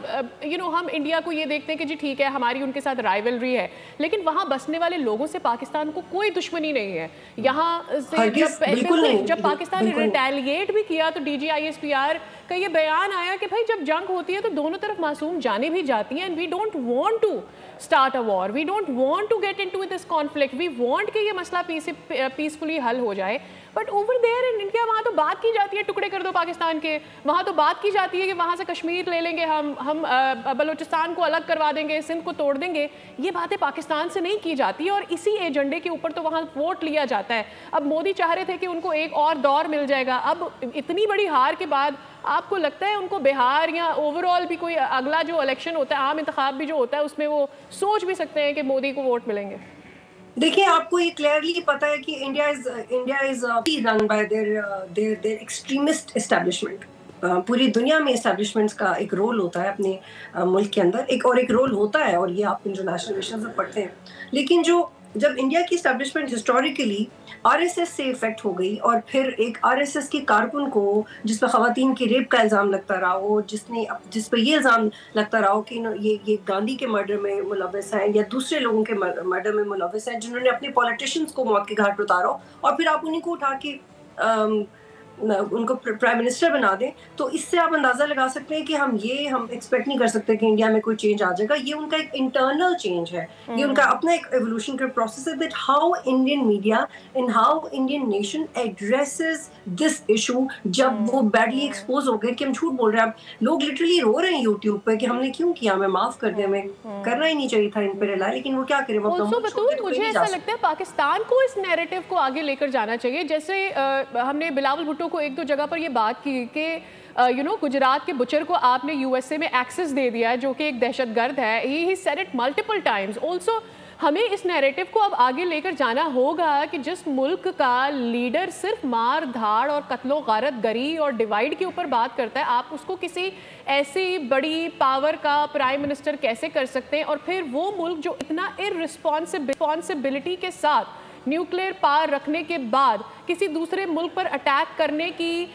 ہم انڈیا کو یہ دیکھتے ہیں کہ جی ٹھیک ہے ہماری ان کے ساتھ رائیولری ہے، لیکن وہاں بسنے والے لوگوں سے پاکستان کو کوئی دشمنی نہیں ہے. یہاں سے جب پاکستان نے ریٹیلیٹ بھی کیا تو DGISPR کا یہ بیان آیا کہ بھائی جب جنگ ہوتی ہے تو دونوں طرف معصوم جانیں بھی جاتی ہیں. And we don't want to start a war, we don't want to get into this conflict, we want کہ یہ مسئلہ پیسفلی حل ہو جائے. But over there in India وہاں تو بات کی جاتی ہے ٹکڑے کر دو پاکستان کے، وہاں تو بات کی جاتی ہے کہ وہاں سے کشمیر لے لیں گے ہم بلوچستان کو الگ کروا دیں گے، سندھ کو توڑ دیں گے. یہ باتیں پاکستان سے نہیں کی جاتی اور اسی ایجنڈے کے اوپر تو وہاں ووٹ لیا جاتا ہے. اب مودی چاہ رہے تھے کہ ان کو ایک اور دور مل جائے گا. اب اتنی بڑی ہار کے بعد آپ کو لگتا ہے ان کو بہار یا اوور آل بھی کوئی اگلا جو الیکشن ہوتا ہے، عام انتخاب بھی جو ہوتا ہے، اس میں وہ سوچ بھی سکتے ہیں کہ مودی کو ووٹ ملیں گے؟ دیکھیں آپ کو یہ کلیئرلی پتا ہے کہ India is run by their extremist establishment. پوری دنیا میں اسٹیبلشمنٹس کا ایک رول ہوتا ہے اپنے ملک کے اندر، ایک رول ہوتا ہے اور یہ آپ انٹرنیشنل ریلیشنز میں پڑھتے ہیں. لیکن جب انڈیا کی اسٹیبلشمنٹ ہسٹوریکلی RSS سے افیکٹ ہو گئی اور پھر ایک RSS کے کارکن کو جس پہ خواتین کی ریپ کا الزام لگتا رہا ہو، جس پہ یہ الزام لگتا رہا ہو کہ یہ گاندھی کے مرڈر میں ملوث ہیں یا دوسرے لوگوں کے مرڈر میں ملوث ہیں، جنہوں نے اپنے پولیٹیشنز کو موت کے گھاٹ پہ اتارا اور پھر آپ انہیں کو اٹھا کے ان کو پرائم منسٹر بنا دیں، تو اس سے آپ اندازہ لگا سکتے ہیں کہ ہم ایکسپیکٹ نہیں کر سکتے کہ انڈیا میں کوئی چینج آ جائے گا. یہ ان کا ایک انٹرنل چینج ہے، یہ ان کا اپنا ایک ایوولوشن کا پروسیس ہے. That how Indian media and how Indian nation addresses this issue جب وہ بیڈلی ایکسپوز ہو گئے کہ ہم جھوٹ بول رہے ہیں. اب لوگ لٹرلی رو رہے ہیں یوٹیوب پہ کہ ہم نے کیوں کیا، ہمیں معاف کر دیں، ہمیں کرنا ہی نہیں چاہیے تھا ان پہ ریلائی، لیکن وہ کیا کریں. مجھے ایسا لگتا ہے پاکستان کو اس نیریٹو کو آگے لے کر جانا چاہیے. جیسے ہم نے بلاول بھٹو کو ایک دو جگہ پر یہ بات کی کہ گجرات کے بچر کو آپ نے USA میں ایکسس دے دیا جو کہ ایک دہشت گرد ہے. He said it multiple times. Also ہمیں اس نیریٹو کو اب آگے لے کر جانا ہوگا کہ جس ملک کا لیڈر صرف مار دھاڑ اور قتل و غارت گری اور ڈیوائیڈ کے اوپر بات کرتا ہے، آپ اس کو کسی ایسی بڑی پاور کا پرائم منسٹر کیسے کر سکتے ہیں؟ اور پھر وہ ملک جو اتنا ارسپانسبلٹی کے ساتھ نیوکلیئر پاور رکھنے کے بعد کسی دوسرے ملک پر اٹیک کرنے کی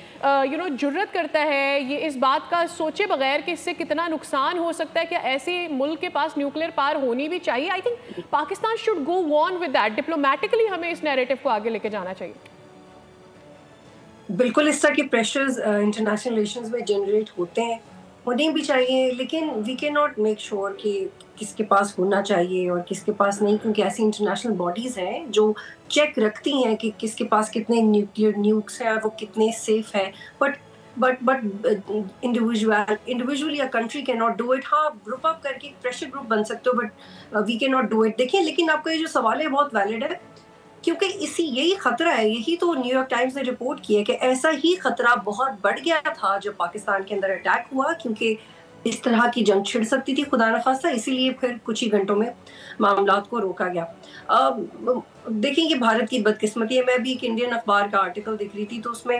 جرت کرتا ہے، یہ اس بات کا سوچے بغیر کہ اس سے کتنا نقصان ہو سکتا ہے. کیا ایسے ملک کے پاس نیوکلیئر پاور ہونی بھی چاہیے؟ I think Pakistan should go on with that. Diplomatically ہمیں اس نیریٹو کو آگے لے کے جانا چاہیے. بالکل اس طرح کے پریشرز انٹرنیشنل ریلیشنز میں جنریٹ ہوتے ہیں، ہونے بھی چاہیے، لیکن we can not make sure کہ کس کے پاس ہونا چاہیے اور کس کے پاس نہیں، کیونکہ ایسی انٹرنیشنل باڈیز ہیں جو چیک رکھتی ہیں کہ کس کے پاس کتنے نیوکلیئر نیوکس ہیں اور وہ کتنے سیف ہیں. But but individually country can not do it. ہاں گروپ اپ کر کے پریشر گروپ بن سکتے ہو but we can not do it. دیکھیں لیکن آپ کا یہ جو سوال ہے بہت ویلڈ ہے کیونکہ یہی خطرہ ہے. یہی تو نیو یارک ٹائمز نے رپورٹ کیا کہ ایسا ہی خطرہ بہت بڑھ گیا تھا جب پاکستان کے اندر اٹیک ہوا, کیونکہ اس طرح کی جنگ چھڑ سکتی تھی خدا نخواستہ, اسی لیے پھر کچھ ہی گھنٹوں میں معاملات کو روکا گیا. دیکھیں کہ بھارت کی بدقسمتی ہے. میں بھی ایک انڈین اخبار کا آرٹیکل دیکھ رہی تھی تو اس میں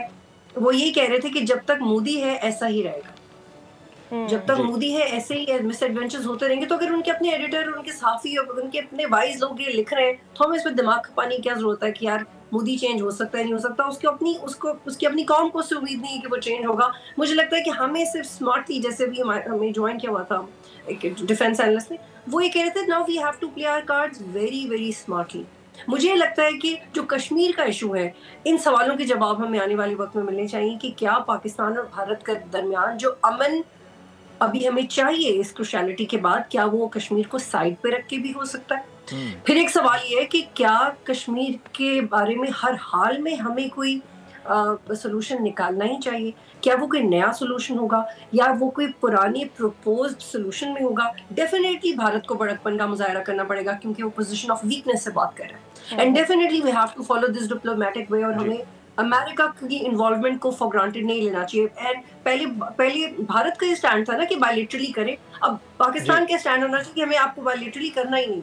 وہ یہی کہہ رہے تھے کہ جب تک مودی ہے ایسا ہی رہے گا, جب تک مودی ہے ایسے ہی مس ایڈونچرز ہوتے رہیں گے. تو اگر ان کے اپنے ایڈیٹر, ان کے صحافی اور ان کے اپنے وائز لوگ یہ لکھ رہے ہیں تو ہمیں اس میں دماغ کھپانے کی کیا ضرورت ہے کہ یار مودی چینج ہو سکتا ہے نہیں ہو سکتا. اس کی اپنی قوم کو اس سے امید نہیں ہے کہ وہ چینج ہوگا. مجھے لگتا ہے کہ ہمیں صرف اسمارٹلی, جیسے بھی ہمیں جوائن کیا ہوا تھا ایک ڈیفینس اینالسٹ نے, وہ یہ کہہ رہے تھے now we have to play our cards very very smartly. مجھے لگتا ہے کہ جو کشمیر کا ایشو ہے, ان سوالوں کے جواب ہمیں آنے والے وقت میں ملنے چاہیے کہ کیا پاکستان اور بھارت کے درمیان جو امن ابھی ہمیں چاہیے اس کروشیلٹی کے بعد, کیا وہ کشمیر کو سائڈ پہ رکھ کے بھی ہو سکتا ہے. پھر ایک سوال یہ ہے کہ کیا کشمیر کے بارے میں ہر حال میں ہمیں کوئی سولوشن نکالنا ہی چاہیے, کیا وہ کوئی نیا سولوشن ہوگا یا وہ کوئی پرانی پروپوزڈ سولوشن میں ہوگا. ڈیفینیٹلی بھارت کو بڑکپن کا مظاہرہ کرنا پڑے گا کیونکہ وہ پوزیشن آف ویکنس سے بات کر رہے ہیں, and definitely we have to follow this diplomatic way, اور ہمیں امریکہ کی انوالومنٹ کو فار گرانٹیڈ نہیں لینا چاہیے. اینڈ پہلے بھارت کا یہ اسٹینڈ تھا نا کہ بائیلیٹرلی کریں, اب پاکستان کا اسٹینڈ ہونا چاہیے کہ ہمیں آپ کو بائیلیٹرلی کرنا ہی نہیں.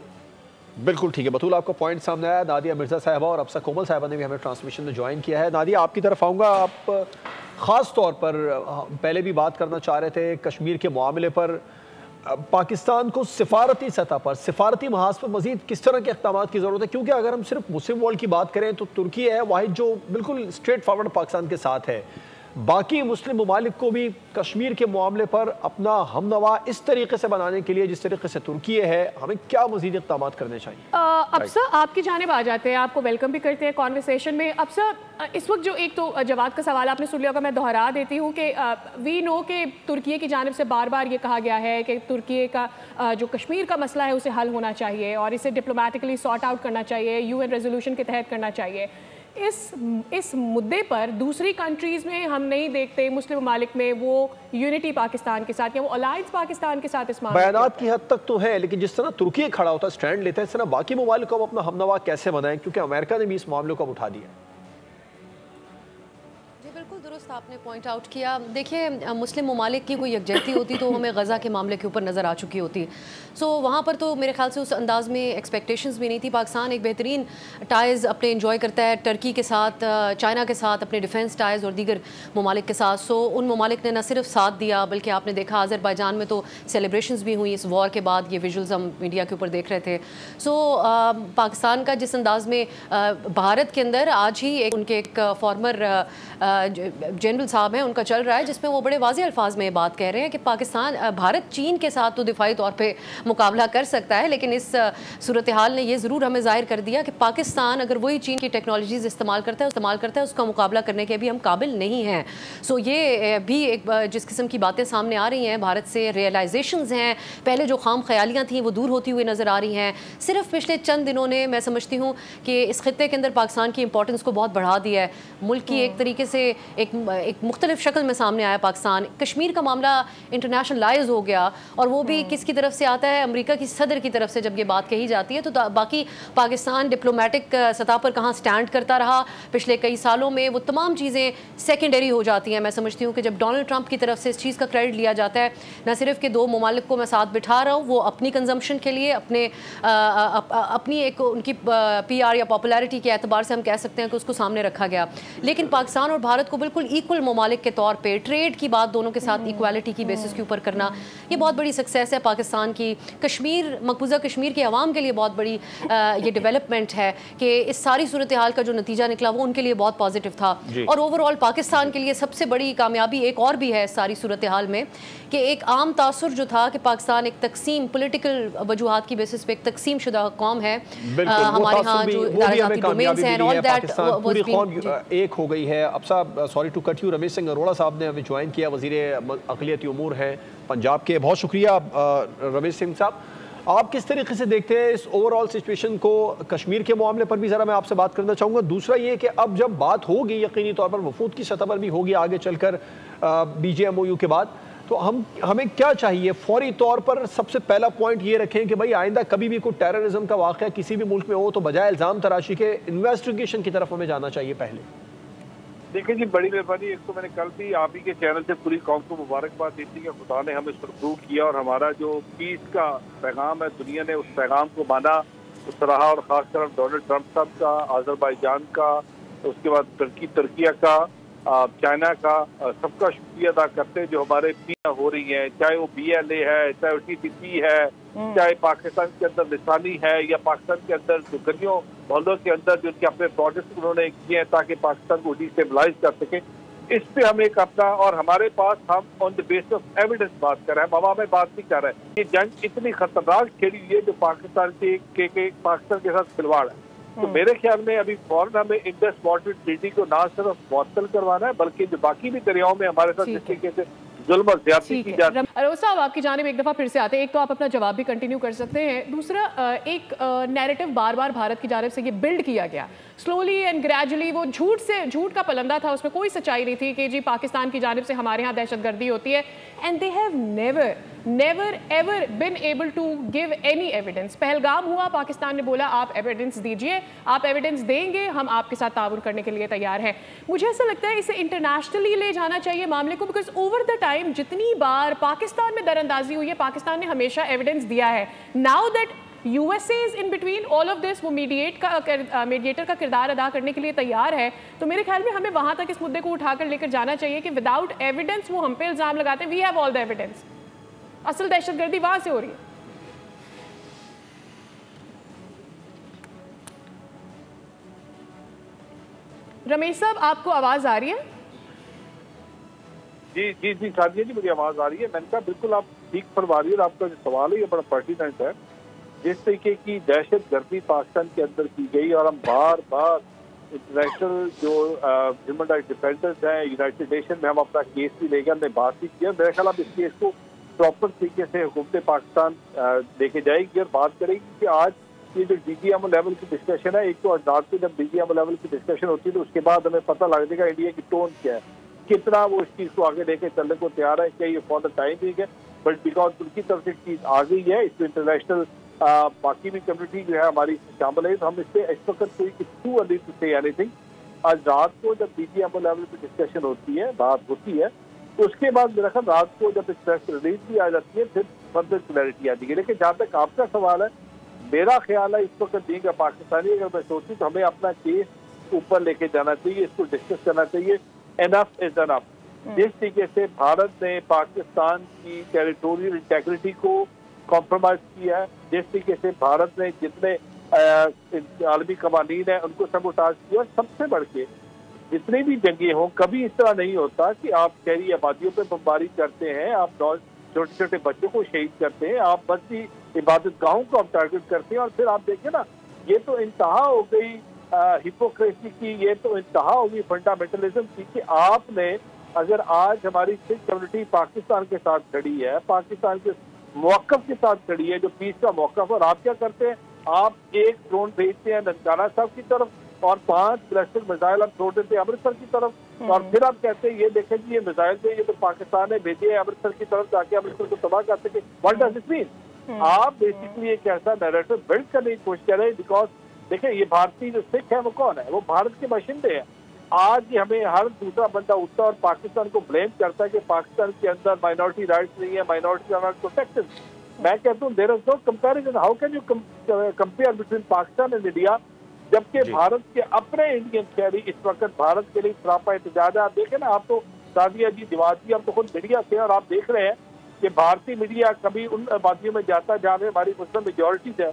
بالکل ٹھیک ہے بطول, آپ کا پوائنٹ سامنے آیا. نادیہ مرزا صاحبہ اور افسا کومل صاحبہ نے بھی ہمیں ٹرانسمیشن میں جوائن کیا ہے. نادیہ آپ کی طرف آؤں گا. آپ خاص طور پر پہلے بھی بات کرنا چاہ رہے تھے کشمیر کے معاملے پر, پاکستان کو سفارتی سطح پر, سفارتی محاذ پر مزید کس طرح کے اقدامات کی ضرورت ہے, کیونکہ اگر ہم صرف مسلم ورلڈ کی بات کریں تو ترکی ہے واحد جو بالکل اسٹریٹ فارورڈ پاکستان کے ساتھ ہے. باقی مسلم ممالک کو بھی کشمیر کے معاملے پر اپنا ہم نوا اس طریقے سے بنانے کے لیے جس طریقے سے ترکی ہے, ہمیں کیا مزید اقدامات کرنے چاہیے؟ افسا آپ کی جانب آ جاتے ہیں, آپ کو ویلکم بھی کرتے ہیں کانورسیشن میں. افسا اس وقت جو ایک تو جواد کا سوال آپ نے سن لیا ہوگا, میں دہرا دیتی ہوں کہ وی نو کہ ترکی کی جانب سے بار بار یہ کہا گیا ہے کہ ترکی کا جو کشمیر کا مسئلہ ہے اسے حل ہونا چاہیے اور اسے ڈپلومیٹکلی سارٹ آؤٹ کرنا چاہیے, UN ریزولوشن کے تحت کرنا چاہیے. اس مدعے پر دوسری کنٹریز میں ہم نہیں دیکھتے, مسلم ممالک میں وہ یونٹی پاکستان کے ساتھ یا وہ الائنس پاکستان کے ساتھ اس معاملے بیانات کی حد تک تو ہے, لیکن جس طرح ترکی کھڑا ہوتا ہے, اسٹینڈ لیتا ہے, اس طرح باقی ممالک کو اپنا ہم نوا کیسے بنائیں, کیونکہ امریکہ نے بھی اس معاملے کو اٹھا دیا. درست آپ نے پوائنٹ آؤٹ کیا. دیکھیے مسلم ممالک کی کوئی یکجہتی ہوتی تو ہمیں غزہ کے معاملے کے اوپر نظر آ چکی ہوتی. سو وہاں پر تو میرے خیال سے اس انداز میں ایکسپیکٹیشنز بھی نہیں تھی. پاکستان ایک بہترین ٹائز اپنے انجوائے کرتا ہے ٹرکی کے ساتھ, چائنا کے ساتھ, اپنے ڈیفنس ٹائز اور دیگر ممالک کے ساتھ. سو ان ممالک نے نہ صرف ساتھ دیا بلکہ آپ نے دیکھا آذربائیجان میں تو سیلیبریشنز بھی ہوئی اس وار کے بعد, یہ ویژولز ہم میڈیا کے اوپر دیکھ رہے تھے. سو پاکستان کا جس انداز میں بھارت کے اندر آج ہی ان کے ایک فارمر جنرل صاحب ہیں ان کا چل رہا ہے جس میں وہ بڑے واضح الفاظ میں یہ بات کہہ رہے ہیں کہ پاکستان بھارت چین کے ساتھ تو دفاعی طور پہ مقابلہ کر سکتا ہے, لیکن اس صورتحال نے یہ ضرور ہمیں ظاہر کر دیا کہ پاکستان اگر وہی چین کی ٹیکنالوجیز استعمال کرتا ہے اس کا مقابلہ کرنے کے بھی ہم قابل نہیں ہیں. سو یہ بھی ایک جس قسم کی باتیں سامنے آ رہی ہیں بھارت سے, ریئلائزیشنز ہیں پہلے جو خام خیالیاں تھیں وہ دور ہوتی ہوئی نظر آ رہی ہیں. صرف پچھلے چند دنوں نے میں سمجھتی ہوں کہ اس خطے کے اندر پاکستان کی امپورٹنس کو بہت بڑھا دیا ہے. ملک کی ایک طریقے سے ایک مختلف شکل میں سامنے آیا پاکستان. کشمیر کا معاملہ انٹرنیشنلائز ہو گیا اور وہ بھی کس کی طرف سے آتا ہے, امریکہ کی صدر کی طرف سے جب یہ بات کہی جاتی ہے. تو باقی پاکستان ڈپلومیٹک سطح پر کہاں سٹینڈ کرتا رہا پچھلے کئی سالوں میں, وہ تمام چیزیں سیکنڈری ہو جاتی ہیں. میں سمجھتی ہوں کہ جب ڈونلڈ ٹرمپ کی طرف سے اس چیز کا کریڈٹ لیا جاتا ہے, نہ صرف کہ دو ممالک کو میں ساتھ بٹھا رہا ہوں, وہ اپنی کنزمپشن کے لیے اپنی ایک ان کی PR یا پاپولیرٹی کے اعتبار سے ہم کہہ سکتے ہیں کہ اس کو سامنے رکھا گیا, لیکن پاکستان اور بھارت کو بالکل ایکول ممالک کے طور پہ ٹریڈ کی بات دونوں کے ساتھ ایکویلٹی کی بیسس کے اوپر کرنا, یہ بہت بڑی سکسیس ہے پاکستان کی. کشمیر, مقبوضہ کشمیر کے عوام کے لیے بہت بڑی یہ ڈیولپمنٹ ہے کہ اس ساری صورتحال کا جو نتیجہ نکلا وہ ان کے لیے بہت پازیٹیو تھا. اور اوور آل پاکستان کے لیے سب سے بڑی کامیابی ایک اور بھی ہے ساری صورتحال میں کہ ایک عام تاثر جو تھا کہ پاکستان ایک تقسیم پولیٹیکل وجوہات کی بیسس پہ ایک تقسیم شدہ قوم ہے, ہمارے ہاں جو ادارجاتی ڈومینز ہیں اور دیٹ پوری قوم ایک ہو گئی ہے. اب صاحب sorry to cut you, Ramesh Singh Arora صاحب نے ہمیں جوائن کیا, وزیر اقلیتی امور ہیں پنجاب کے. بہت شکریہ رمیش سنگھ صاحب. آپ کس طریقے سے دیکھتے ہیں اس اوور آل سچویشن کو؟ کشمیر کے معاملے پر بھی ذرا میں آپ سے بات کرنا چاہوں گا. دوسرا یہ کہ اب جب بات ہوگی یقینی طور پر وفود کی سطح پر بھی ہوگی آگے چل کر BJMOU کے بعد. تو ہمیں کیا چاہیے فوری طور پر؟ سب سے پہلا پوائنٹ یہ رکھیں کہ بھائی آئندہ کبھی بھی کوئی ٹیررزم کا واقعہ کسی بھی ملک میں ہو تو بجائے الزام تراشی کے انویسٹیگیشن کی طرف ہمیں جانا چاہیے پہلے. دیکھیں جی، بڑی مہربانی. ایک تو میں نے کل بھی آپ ہی کے چینل سے پوری قوم کو مبارکباد دی تھی کہ خدا نے ہم اس پر پروو کیا اور ہمارا جو پیس کا پیغام ہے دنیا نے اس پیغام کو مانا، اس رہا. اور خاص کر ڈونلڈ ٹرمپ صاحب کا، آذربائیجان کا، اس کے بعد ترکیہ کا، چائنا کا، سب کا شکریہ ادا کرتے ہیں جو ہمارے پیاں ہو رہی ہیں، چاہے وہ BLA ہے، چاہے وہ TTP ہے، چاہے پاکستان کے اندر لسانی ہے، یا پاکستان کے اندر جو گلیوں محلوں کے اندر جو ان کے اپنے پروجیکٹ انہوں نے کیے ہیں تاکہ پاکستان کو ڈیسٹیبلائز کر سکیں. اس پہ ہم ایک اپنا، اور ہمارے پاس ہم آن دا بیس آف ایویڈنس بات کر رہے ہیں، ہوا میں بات نہیں کر رہے ہیں. یہ جنگ اتنی خطرناک چھیڑی ہوئی ہے جو پاکستان کے ساتھ کھلواڑ ہے. تو میرے خیال میں ابھی فوراً ہمیں انڈس واٹر ٹریٹی کو نہ صرف معطل کروانا ہے بلکہ جو باقی بھی دریاؤں میں ہمارے ساتھ جس طریقے سے ظلم اور زیادتی کی جاتی ہے. اروز صاحب آپ کی جانب ایک دفعہ پھر سے آتے ہیں. ایک تو آپ اپنا جواب بھی کنٹینیو کر سکتے ہیں، دوسرا ایک نیریٹو بار بار بھارت کی جانب سے یہ بلڈ کیا گیا سلولی اینڈ گریجولی، وہ جھوٹ کا پلندہ تھا، اس میں کوئی سچائی نہیں تھی کہ جی پاکستان کی جانب سے ہمارے ہاں دہشت گردی ہوتی ہے. And they have never ever been able to give any evidence. Pahalgam ہوا، پاکستان نے بولا آپ ایویڈنس دیجئے، آپ ایویڈنس دیں گے، ہم آپ کے ساتھ تعاون کرنے کے لیے تیار ہیں. مجھے ایسا لگتا ہے اسے انٹرنیشنلی لے جانا چاہیے معاملے کو، بیکاز اوور دا ٹائم جتنی بار پاکستان میں دراندازی ہوئی ہے پاکستان نے ہمیشہ ایویڈنس دیا ہے. Now that USA is in between all of this، وہ میڈیٹر کا کردار ادا کرنے کے لیے تیار ہے، تو میرے خیال میں ہمیں وہاں تک اس مدعے کو اٹھا کر لے کر جانا چاہیے کہ وداؤٹ ایویڈنس وہ ہم پہ الزام لگاتے ہیں. We have all the evidence, اصل دہشت گردی وہاں سے ہو رہی ہے. رمیش صاحب آپ کو آواز آ رہی ہے؟ جی جی جی سادیہ جی، مجھے آواز آ رہی ہے. میں نے کہا بالکل آپ ٹھیک فرما رہی ہے، اور آپ کا جو سوال ہے یہ بڑا پرٹیننٹ ہے. جس طریقے کی دہشت گردی پاکستان کے اندر کی گئی، اور ہم بار بار انٹرنیشنل جو ہیومن رائٹ ڈیفینڈرز ہیں یونائٹڈ نیشن میں ہم اپنا کیس بھی لے گئے، ہم نے بات بھی کیا. میرے خیال اب اس کیس کو پراپر طریقے سے حکومت پاکستان لے کے جائے گی اور بات کرے گی کہ آج یہ جو DGMO لیول کی ڈسکشن ہے، ایک تو اجلاس پہ جب DGMO لیول کی ڈسکشن ہوتی ہے تو اس کے بعد ہمیں پتہ لگ جائے گا انڈیا کی ٹون کیا ہے، کتنا وہ اس چیز کو آگے لے کے چلنے کو تیار ہے. کیا یہ فار دا ٹائم ہے، بٹ بیکاز ان کی طرف سے چیز آ گئی ہے، اس میں انٹرنیشنل باقی بھی کمیونٹی جو ہے ہماری شامل ہے، تو ہم اس پہ اس وقت کوئی ٹو ارلی ٹو سے اینی تھنگ. آج رات کو جب DGMO لیول پہ ڈسکشن ہوتی ہے، بات ہوتی ہے، تو اس کے بعد میرا خیال رات کو جب ایک پریس ریلیز بھی آ جاتی ہے پھر فردر کلیئرٹی آ جائے گی. لیکن جہاں تک آپ کا سوال ہے، میرا خیال ہے اس وقت دیں گا پاکستانی اگر میں سوچوں تو ہمیں اپنا کیس اوپر لے کے جانا چاہیے، اس کو ڈسکس کرنا چاہیے. انف از انف. جس طریقے سے بھارت نے پاکستان کی ٹیریٹوریل انٹیگریٹی کو کمپرومائز کیا ہے، جس طریقے سے بھارت نے جتنے عالمی قوانین ہیں ان کو سبوٹاج کیا، اور سب سے بڑھ کے جتنی بھی جنگیں ہوں کبھی اس طرح نہیں ہوتا کہ آپ شہری آبادیوں پہ بمباری کرتے ہیں، آپ چھوٹے چھوٹے بچوں کو شہید کرتے ہیں، آپ مسجد عبادت گاہوں کو آپ ٹارگٹ کرتے ہیں. اور پھر آپ دیکھیں نا، یہ تو انتہا ہو گئی ہپوکریسی کی، یہ تو انتہا ہوگی فنڈامنٹلزم کی کہ آپ نے اگر آج ہماری سکھ کمیونٹی پاکستان کے ساتھ کھڑی ہے، پاکستان کے موقف کے ساتھ کھڑی ہے جو پیس کا موقف، اور آپ کیا کرتے ہیں، آپ ایک ڈرون بھیجتے ہیں ننکانہ صاحب کی طرف اور 5 بیلسٹک میزائل آپ چھوڑ دیتے ہیں امرتسر کی طرف، اور پھر آپ کہتے ہیں یہ دیکھیں جی یہ میزائل تھے، یہ تو پاکستان نے بھیجے ہیں امرتسر کی طرف تاکہ امرتسر کو تباہ کر سکے. What does it mean? آپ بیسکلی ایک ایسا نیریٹو بلڈ کرنے کی کوشش کر رہے ہیں. بیکاز دیکھیں یہ بھارتی جو سکھ ہے وہ کون ہے؟ وہ بھارت کے باشندے ہیں. آج ہمیں ہر دوسرا بندہ اٹھتا ہے اور پاکستان کو بلیم کرتا ہے کہ پاکستان کے اندر مائنورٹی رائٹس نہیں ہے، مائنورٹی آر ناٹ پروٹیکٹڈ. میں کہتا ہوں there is no comparison. How can you compare between Pakistan and India جبکہ بھارت کے اپنے انڈین شہری اس وقت بھارت کے لیے سراپا احتجاج ہے. آپ دیکھیں نا، آپ تو سادیہ جی دیواتی آپ تو خود میڈیا سے، اور آپ دیکھ رہے ہیں کہ بھارتی میڈیا کبھی ان آبادیوں میں جاتا ہے جہاں میں ہماری مسلم میجورٹیز ہے،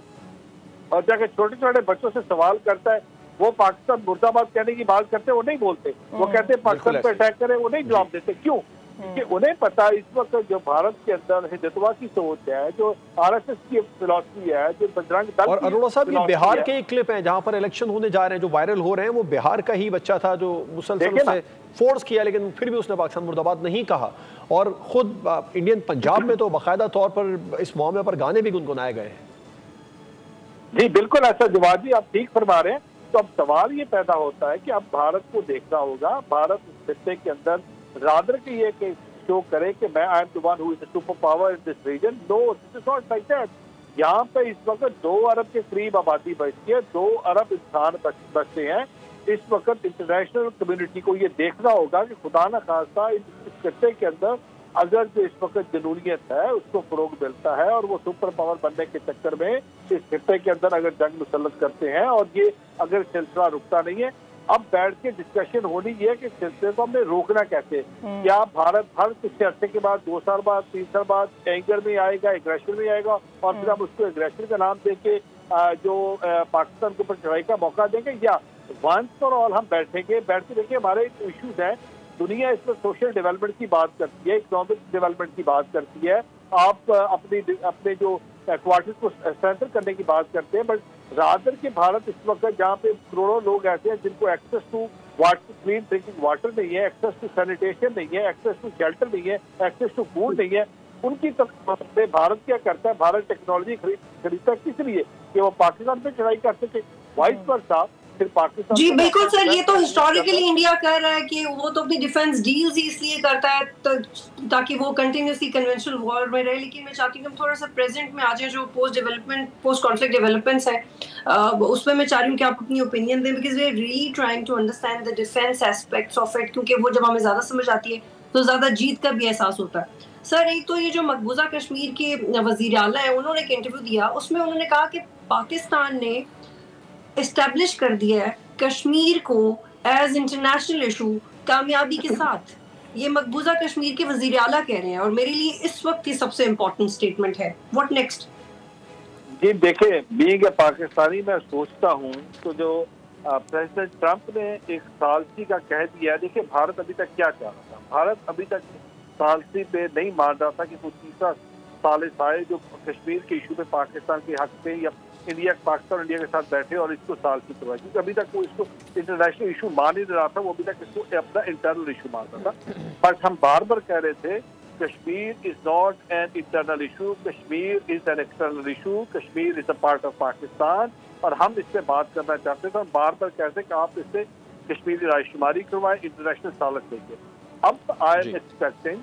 اور جا کے چھوٹے چھوٹے بچوں سے سوال کرتا ہے. وہ پاکستان مرد آباد کہنے کی بات کرتے ہیں، وہ نہیں بولتے. وہ کہتے ہیں پاکستان پہ اٹیک کرے، وہ نہیں جواب دیتے. کیوں؟ کہ انہیں پتا اس وقت جو بھارت کے اندر ہندوتوا کی سوچ ہے، جو RSS کی فلسفی ہے، جو بجرنگ دل. اور اروڑا صاحب یہ بہار کے ایک کلپ ہیں جہاں پر الیکشن ہونے جا رہے ہیں جو وائرل ہو رہے ہیں، وہ بہار کا ہی بچہ تھا جو مسلسل اسے فورس کیا، لیکن پھر بھی اس نے پاکستان مرد آباد نہیں کہا. اور خود انڈین پنجاب میں تو باقاعدہ طور پر اس معاملے پر گانے بھی گنگنائے گئے ہیں. جی بالکل ایسا جواد جی آپ ٹھیک فرما رہے ہیں. تو اب سوال یہ پیدا ہوتا ہے کہ اب بھارت کو دیکھنا ہوگا. بھارت اس خطے کے اندر रादर कि ये कि शो करे कि मैं I am the one who is the super power in this region. No, this is not like that. यहाँ पे इस वक्त 2 अरब के करीब आबादी बचती है, 2 अरब इंसान बचते हैं. इस वक्त इंटरनेशनल कम्युनिटी को ये देखना होगा कि खुदा न खास्ता इस खत्ते के अंदर अगर जो इस वक्त जनूनियत है उसको फरोग मिलता है और वो सुपर पावर बनने के चक्कर में इस खत्ते के अंदर अगर जंग मुसल्लत करते हैं और ये अगर सिलसिला रुकता नहीं है, अब बैठ के डिस्कशन होनी है कि सिलसिले को हमने रोकना कैसे. क्या भारत हर कुछ अर्से के बाद 2 साल बाद 3 साल बाद एंगर में आएगा, एग्रेशन में आएगा और फिर हम उसको एग्रेशन का नाम दे के जो पाकिस्तान के ऊपर चढ़ाई का मौका देंगे, या वंस फॉर ऑल हम बैठेंगे. बैठ के देखिए हमारे इश्यूज हैं, दुनिया इसमें सोशल डेवलपमेंट की बात करती है, इकोनॉमिक डेवलपमेंट की बात करती है, आप अपने जो क्वार्टर्स को स्ट्रेंथन करने की बात करते हैं. बट रादर के भारत इस वक्त जहाँ पे करोड़ों लोग ऐसे हैं जिनको access to water, clean drinking water नहीं है, एक्सेस टू सैनिटेशन नहीं है, एक्सेस टू शेल्टर नहीं है, एक्सेस टू फूड नहीं है, उनकी तरफ से भारत क्या करता है? भारत टेक्नोलॉजी खरीदता किस लिए? कि वो पाकिस्तान पे चढ़ाई कर सके. वाइस वर्सा फिर पाकिस्तान. जी बिल्कुल सर, ये तो हिस्टोरिकली इंडिया कर रहा है कि वो तो अपनी डिफेंस डील्स ही इसलिए करता है ताकि वो कंटिन्यूसली कन्वेंशनल वॉर में रहे. लेकिन मैं चाहती हूँ कि हम थोड़ा सा प्रेजेंट में आ जाए, जो पोस्ट कॉन्फ्लिक्ट डेवलपमेंट्स है उसमें मैं चाह रही हूँ कि आप अपनी ओपिनियन दें, because we are really trying to understand the defence aspects of it, क्योंकि वो जब हमें ज्यादा समझ आती है तो ज्यादा जीत का भी एहसास होता है. सर एक तो ये जो मकबूजा कश्मीर के वजीर आला है, उन्होंने एक इंटरव्यू दिया, उसमें उन्होंने कहा कि पाकिस्तान ने एस्टैब्लिश कर दिया है कश्मीर को एज इंटरनेशनल इशू कामयाबी के साथ. ये मकबूजा कश्मीर के वजीर आला कह रहे हैं और मेरे लिए इस वक्त की सबसे इम्पोर्टेंट स्टेटमेंट है. What next? जी देखिए, बीइंग ए पाकिस्तानी मैं सोचता हूँ तो जो प्रेसिडेंट ट्रंप ने एक सालसी का कह दिया, देखिए भारत अभी तक क्या चाह रहा था? भारत अभी तक सालसी पे नहीं मान रहा था कि कोई तीसरा सालिस आए जो कश्मीर के इशू पे पाकिस्तान के हक पे या पाकिस्तान इंडिया के साथ बैठे और इसको सालसी करवाए, क्योंकि अभी तक वो इसको इंटरनेशनल इशू मान ही नहीं रहा था. वो अभी तक इसको अपना इंटरनल इशू मानता था. बट हम बार बार कह रहे थे Kashmir is not an internal issue, Kashmir is an external issue, Kashmir is a part of Pakistan. और हम इससे बात करना चाहते थे. हम बार बार कहते कि आप इससे कश्मीरी रायशुमारी करवाएं इंटरनेशनल सालत लेके. अब I am expecting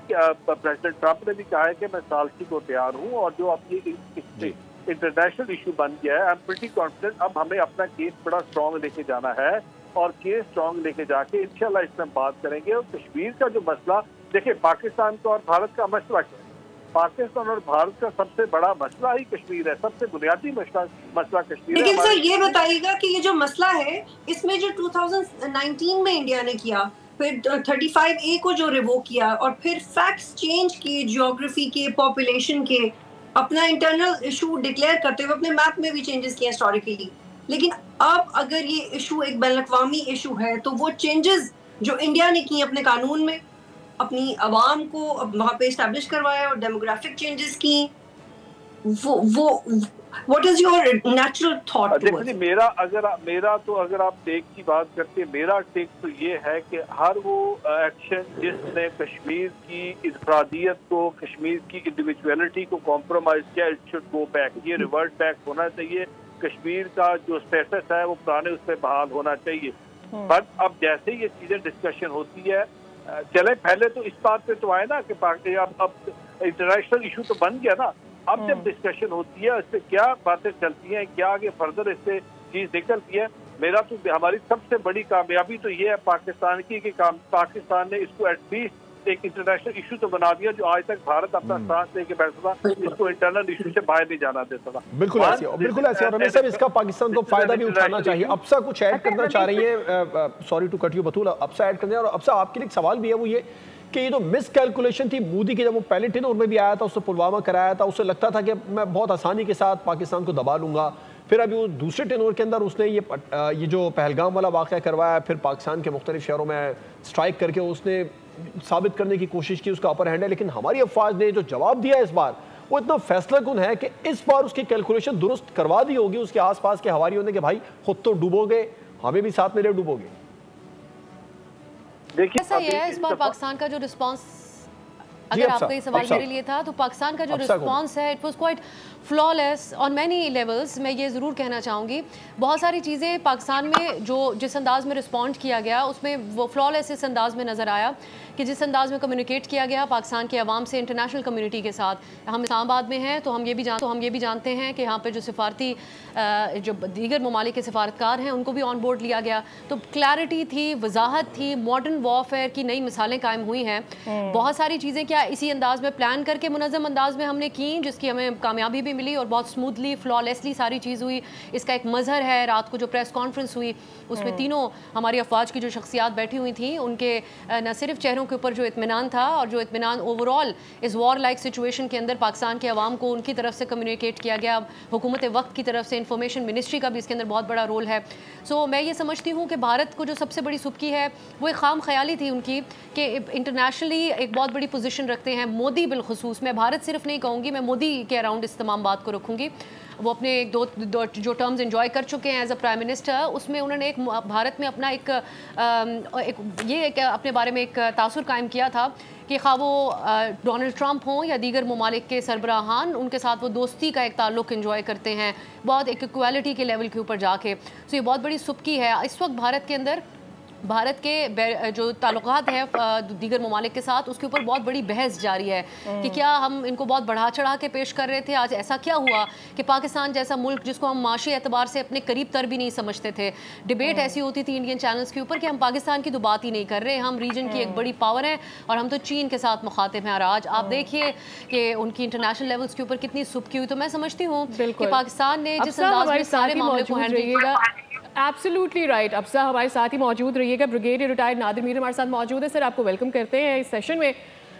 president Trump ने भी कहा है कि मैं सालसी को तैयार हूँ और जो अब ये इंटरनेशनल इशू बन गया है, आई एम प्रीटी कॉन्फिडेंट अब हमें अपना केस बड़ा स्ट्रॉन्ग लेके जाना है और केस स्ट्रॉन्ग लेके जाके इंशाल्लाह इसमें बात करेंगे. और कश्मीर का जो मसला, देखिए पाकिस्तान का और भारत का मसला क्या है? पाकिस्तान और भारत का सबसे बड़ा मसला ही कश्मीर है, सबसे बुनियादी मसला कश्मीर है. लेकिन सर ये बताइएगा कि ये जो मसला है इसमें जो 2019 में इंडिया ने किया, फिर 35A को जो रिवोक किया और फिर फैक्ट्स चेंज किए, जियोग्राफी के, पॉपुलेशन के, अपना इंटरनल इशू डिक्लेयर करते हुए अपने मैप में भी चेंजेस किए हिस्टोरिकली. लेकिन अब अगर ये इशू एक बैनुल-अक़वामी इशू है तो वो चेंजेस जो इंडिया ने की अपने कानून में, अपनी आवाम को वहाँ पे एस्टैब्लिश करवाया और डेमोग्राफिक चेंजेस की, वो what is your natural thought? देखिए मेरा तो अगर आप टेक की बात करते हैं, मेरा टेक तो ये है कि हर वो एक्शन जिसने कश्मीर की इनफरादियत को, कश्मीर की इंडिविजुअलिटी को कॉम्प्रोमाइज किया, इट शुड गो बैक. ये रिवर्ट बैक होना चाहिए. कश्मीर का जो स्टेटस है वो पुराने उस पर बहाल होना चाहिए. बट अब जैसे ही ये चीजें डिस्कशन होती है, चले पहले तो इस बात पे तो आए ना कि अब इंटरनेशनल इशू तो बन गया ना. अब जब डिस्कशन होती है इससे क्या बातें चलती हैं, क्या आगे फर्दर इससे चीज निकलती है. मेरा तो हमारी सबसे बड़ी कामयाबी तो ये है पाकिस्तान की कि पाकिस्तान ने इसको एटलीस्ट एक इंटरनेशनल इशू तो बना दिया, जो आज तक भारत अपना सांस लेके बैठता था, इसको इंटरनल इशू से बाहर नहीं जाना देता था. बिल्कुल ऐसे. और रमेश साहब, इसका पाकिस्तान को फायदा भी उठाना चाहिए. अब्सा कुछ ऐड करना चाह रही है, sorry to cut you Batool, अब्सा ऐड करने. और अब्सा आपके लिए एक सवाल भी है, वो ये कि ये जो मिस कैलकुलेशन थी मोदी की, जब वो पहले टेनोर में भी आया था, उससे पुलवामा कराया था, उससे लगता था कि मैं बहुत आसानी के साथ पाकिस्तान को दबा लूंगा. फिर अभी वो दूसरे टेनोर के अंदर उसने ये जो पहलगाम वाला वाक़या करवाया, फिर पाकिस्तान के मुख्तलिफ शहरों में स्ट्राइक करके उसने साबित करने की कोशिश की उसका अपर हैंड है. लेकिन हमारी अफवाज ने जो जवाब दिया इस बार वो इतना फैसला कुन है कि इस बार उसकी कैलकुलेशन दुरुस्त करवा दी होगी उसके आसपास के हवारियों ने कि भाई खुद तो डूबोगे, हमें भी साथ में ले डूबोगे. देखिए ऐसा ये है, इस बार पाकिस्तान का जो रिस्पांस अगर आपका ये सवाल मेरे लिए था, तो पाकिस्तान का जो रिस्पॉन्स है it was quite flawless on many levels. मैं ये ज़रूर कहना चाहूँगी, बहुत सारी चीज़ें पाकिस्तान में जो जिस अंदाज़ में रिस्पॉन्ड किया गया उसमें वो फ्लॉलेस इस अंदाज़ में नज़र आया कि जिस अंदाज़ में कम्युनिकेट किया गया पाकिस्तान के अवाम से, इंटरनेशनल कम्युनिटी के साथ। हम इस्लामाबाद में हैं तो हम ये भी जानते हैं कि यहाँ पे जो सिफारती जो दीगर ममालिक के सिफारतकार हैं उनको भी ऑन बोर्ड लिया गया। तो क्लैरिटी थी, वजाहत थी, मॉडर्न वॉरफेयर की नई मिसालें कायम हुई हैं। बहुत सारी चीज़ें क्या इसी अंदाज़ में प्लान करके मुनज़्ज़म अंदाज़ में हमने की, जिसकी हमें कामयाबी भी मिली और बहुत स्मूथली फ्लॉलेसली सारी चीज़ हुई। इसका एक मज़हर है रात को जो प्रेस कॉन्फ्रेंस हुई उसमें तीनों हमारी अफवाज की जो शख्सियात बैठी हुई थी उनके न सिर्फ चेहरों के ऊपर जो इत्मीनान था और जो इत्मीनान ओवरऑल इस वॉर लाइक सिचुएशन के अंदर पाकिस्तान के अवाम को उनकी तरफ से कम्युनिकेट किया गया। हुकूमत वक्त की तरफ से इंफॉर्मेशन मिनिस्ट्री का भी इसके अंदर बहुत बड़ा रोल है। सो मैं ये समझती हूँ कि भारत को जो सबसे बड़ी सुबकी है वो एक खाम ख्याली थी उनकी कि इंटरनेशनली एक बहुत बड़ी पोजीशन रखते हैं। मोदी बिलखुसूस, मैं भारत सिर्फ नहीं कहूँगी, मैं मोदी के अराउंड इस तमाम बात को रखूँगी। वो अपने दो जो टर्म्स एंजॉय कर चुके हैं एज अ प्राइम मिनिस्टर, उसमें उन्होंने एक भारत में अपना एक अपने बारे में एक तासुर कायम किया था कि खा वो डोनाल्ड ट्रंप हों या दीगर ममालिक के सरबराहान, उनके साथ वो दोस्ती का एक ताल्लुक़ एंजॉय करते हैं बहुत एक इक्वालिटी के लेवल के ऊपर जाके। तो ये बहुत बड़ी सुबकी है इस वक्त भारत के अंदर। भारत के जो ताल्लुकात हैं दीगर ममालिक के साथ उसके ऊपर बहुत बड़ी बहस जारी है कि क्या हम इनको बहुत बढ़ा चढ़ा के पेश कर रहे थे। आज ऐसा क्या हुआ कि पाकिस्तान जैसा मुल्क जिसको हम माशी एतबार से अपने करीब तर भी नहीं समझते थे, डिबेट ऐसी होती थी इंडियन चैनल्स के ऊपर कि हम पाकिस्तान की तो बात ही नहीं कर रहे, हम रीजन की एक बड़ी पावर हैं और हम तो चीन के साथ मुखातिब हैं। और आज आप देखिए कि उनकी इंटरनेशनल लेवल्स के ऊपर कितनी सुबकी हुई। तो मैं समझती हूँ कि पाकिस्तान ने जिस अंदाज में सारे मामले को हैंडल एब्सोल्युटली राइट। अब सर हमारे साथ ही मौजूद रहिएगा, ब्रिगेडियर रिटायर्ड नादिर मीर हमारे साथ मौजूद है। सर आपको वेलकम करते हैं इस सेशन में।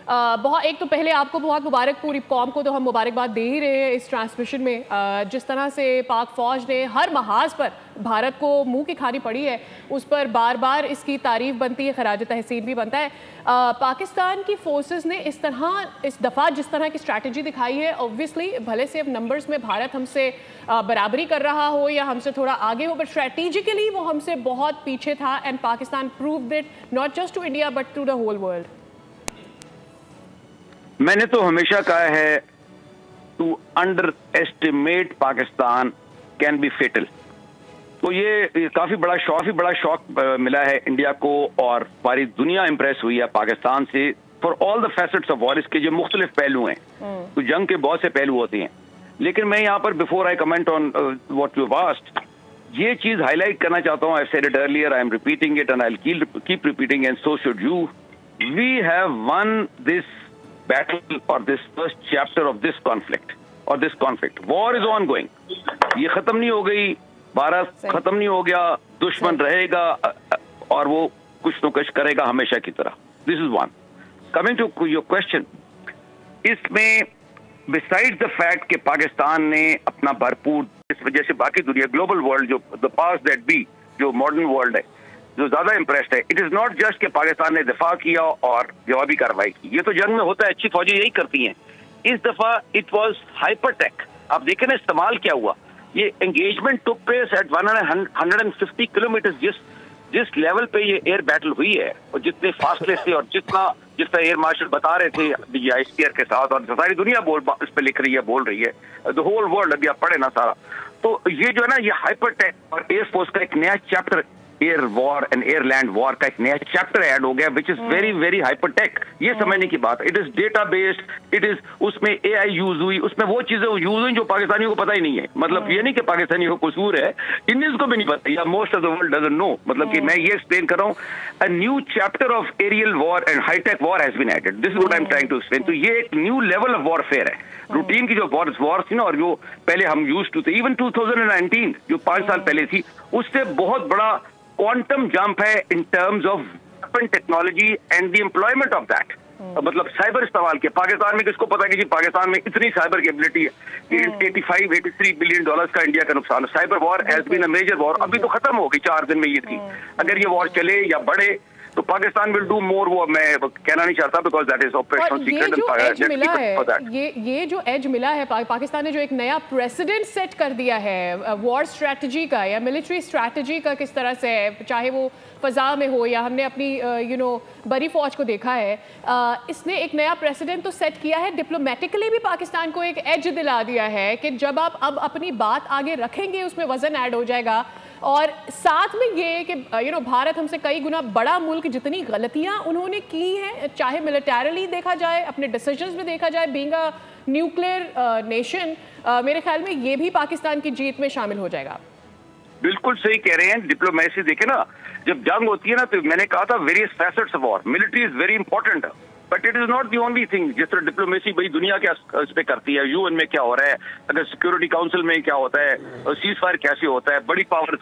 बहुत एक तो पहले आपको बहुत मुबारक, पूरी कौम को तो हम मुबारकबाद दे ही रहे हैं इस ट्रांसमिशन में। जिस तरह से पाक फ़ौज ने हर महाज पर भारत को मुंह की खानी पड़ी है उस पर बार बार इसकी तारीफ़ बनती है, खराज तहसीन भी बनता है। पाकिस्तान की फोर्सेस ने इस दफ़ा जिस तरह की स्ट्रैटेजी दिखाई है, ऑब्वियसली भले से अब नंबर्स में भारत हमसे बराबरी कर रहा हो या हमसे थोड़ा आगे हो, बट स्ट्रैटेजिकली वो हमसे बहुत पीछे था and Pakistan proved it not just to India but to the whole world. मैंने तो हमेशा कहा है to underestimate Pakistan can be fatal. तो ये काफी बड़ा शॉक मिला है इंडिया को और सारी दुनिया इम्प्रेस हुई है पाकिस्तान से for all the facets of war. इसके जो मुख्तलिफ पहलू हैं, तो जंग के बहुत से पहलू होते हैं, लेकिन मैं यहाँ पर before I comment on what you asked ये चीज हाईलाइट करना चाहता हूँ। I said it earlier, I am repeating it and I will keep repeating and so should you. We have won this battle or this first chapter of this conflict or this conflict. War is ongoing. ये खत्म नहीं हो गई, भारत खत्म नहीं हो गया, दुश्मन रहेगा और वो कुछ न कुछ करेगा हमेशा की तरह। This is one. Coming to your question, इसमें besides the fact कि पाकिस्तान ने अपना भरपूर इस वजह से बाकी दुनिया ग्लोबल वर्ल्ड जो the powers that be जो मॉडर्न वर्ल्ड है जो ज्यादा इम्प्रेस्ड है, इट इज नॉट जस्ट कि पाकिस्तान ने दिफा किया और जवाबी कार्रवाई की। ये तो जंग में होता है, अच्छी फौजें यही करती हैं। इस दफा इट वाज हाइपरटेक। आप देखें ना इस्तेमाल क्या हुआ। ये engagement took place at 150 kilometre. जिस लेवल पे ये एयर बैटल हुई है और जितने फासले से और जितना एयर मार्शल बता रहे थे ICR के साथ और सारी दुनिया इस पे लिख रही है, बोल रही है, द होल वर्ल्ड, अभी आप पढ़े ना सारा। तो ये जो है ना, ये हाइपरटेक और एयरफोर्स का एक नया chapter, air war and air land war का एक नया चैप्टर ऐड हो गया, विच इज वेरी वेरी हाइपरटेक। ये समझने की बात। It is data based, it is उसमें AI यूज हुई, उसमें वो चीजें यूज हुई जो पाकिस्तानियों को पता ही नहीं है। मतलब ये नहीं कि पाकिस्तानियों को कसूर है, इंडियंस को भी नहीं पता या most of the world doesn't know. मतलब कि मैं ये एक्सप्लेन कर रहा हूँ, a new chapter of aerial war and hitech war has been added. This is what I am trying to explain. तो ये एक न्यू लेवल ऑफ वॉरफेयर है। रूटीन की जो वॉर थी ना और जो पहले हम यूज टू थे, इवन 2019 जो 5 साल पहले थी, उससे बहुत बड़ा क्वांटम जंप है in terms of weapon technology and the employment of that. मतलब साइबर इस्तेमाल के पाकिस्तान में किसको पता कि जी पाकिस्तान में इतनी साइबर कैपेबिलिटी है। 83 बिलियन डॉलर्स का इंडिया का नुकसान है। Cyber war has been a major war. अभी तो खत्म हो गई 4 दिन में ये थी। अगर ये वॉर चले या बढ़े तो पाकिस्तान विल डू मोर, वो मैं कहना नहीं चाहता because that is operational secret. ये जो एज मिला है पाकिस्तान ने, जो एक नया प्रेसिडेंट सेट कर दिया है वॉर स्ट्रेटजी का या मिलिट्री स्ट्रेटजी का, किस तरह से है, चाहे वो फ़ज़ा में हो या हमने अपनी बड़ी फ़ौज को देखा है, इसने एक नया प्रेसिडेंट तो सेट किया है। डिप्लोमेटिकली भी पाकिस्तान को एक एज दिला दिया है कि जब आप अब अपनी बात आगे रखेंगे उसमें वज़न ऐड हो जाएगा। और साथ में ये कि भारत हमसे कई गुना बड़ा मुल्क, जितनी गलतियां उन्होंने की हैं, चाहे मिलिटरीली देखा जाए, अपने डिसीजंस में देखा जाए, बीइंग अ न्यूक्लियर नेशन, मेरे ख्याल में ये भी पाकिस्तान की जीत में शामिल हो जाएगा। बिल्कुल सही कह रहे हैं। डिप्लोमेसी देखे ना, जब जंग होती है ना, तो मैंने कहा था various facets of war, military is very important but it is not the only thing. जिस तरह डिप्लोमेसी भाई दुनिया क्या इस पे करती है, यूएन में क्या हो रहा है, अगर सिक्योरिटी काउंसिल में क्या होता है, सीज फायर कैसे होता है, बड़ी पावर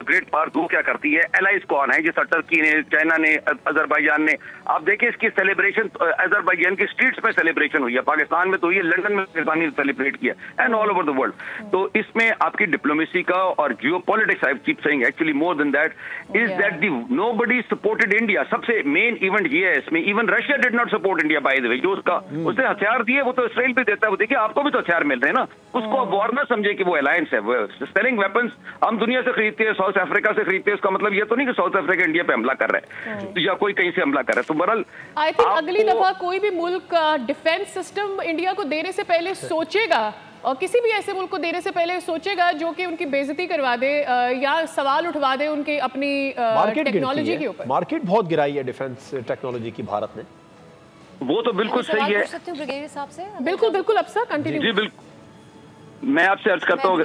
ग्रेट पावर दो क्या करती है, एलाइज कौन है, जैसा टर्की ने, चाइना ने, अजरबैजान ने। आप देखिए इसकी सेलिब्रेशन अजरबैजान की स्ट्रीट्स में सेलिब्रेशन हुई है, पाकिस्तान में तो ये लंदन में पाकिस्तान ने सेलिब्रेट किया, and all over the world. तो इसमें आपकी डिप्लोमेसी का और जियो politics, I keep saying actually more than that is that the nobody supported India. सबसे मेन इवेंट ये है इसमें, even Russia did not support India by the way. जो उसने हथियार दिए वो तो इसराइल भी देता है, वो देखिए आपको भी तो हथियार मिल रहे हैं ना, उसको आप वॉर ना समझे कि वो अलायंस है। सेलिंग वेपन्स हम दुनिया से खरीदते हैं, साउथ अफ्रीका से खरीदते हैं, उसका मतलब ये तो नहीं कि साउथ अफ्रीका इंडिया पे हमला कर रहा है या कोई कहीं से हमला कर रहा है। तो बहरहाल आई थिंक अगली दफा कोई भी मुल्क डिफेंस सिस्टम इंडिया को देने से पहले सोचेगा, और किसी भी ऐसे मुल्क को देने से पहले सोचेगा जो कि उनकी बेइज्जती करवा दे या सवाल उठवा दे उनकी अपनी टेक्नोलॉजी के ऊपर। मार्केट बहुत गिराई है डिफेंस टेक्नोलॉजी की भारत ने। वो तो बिल्कुल सही है। बिल्कुल बिल्कुल, अब सर कंटिन्यू। जी बिल्कुल, मैं आपसे अर्ज करता हूँ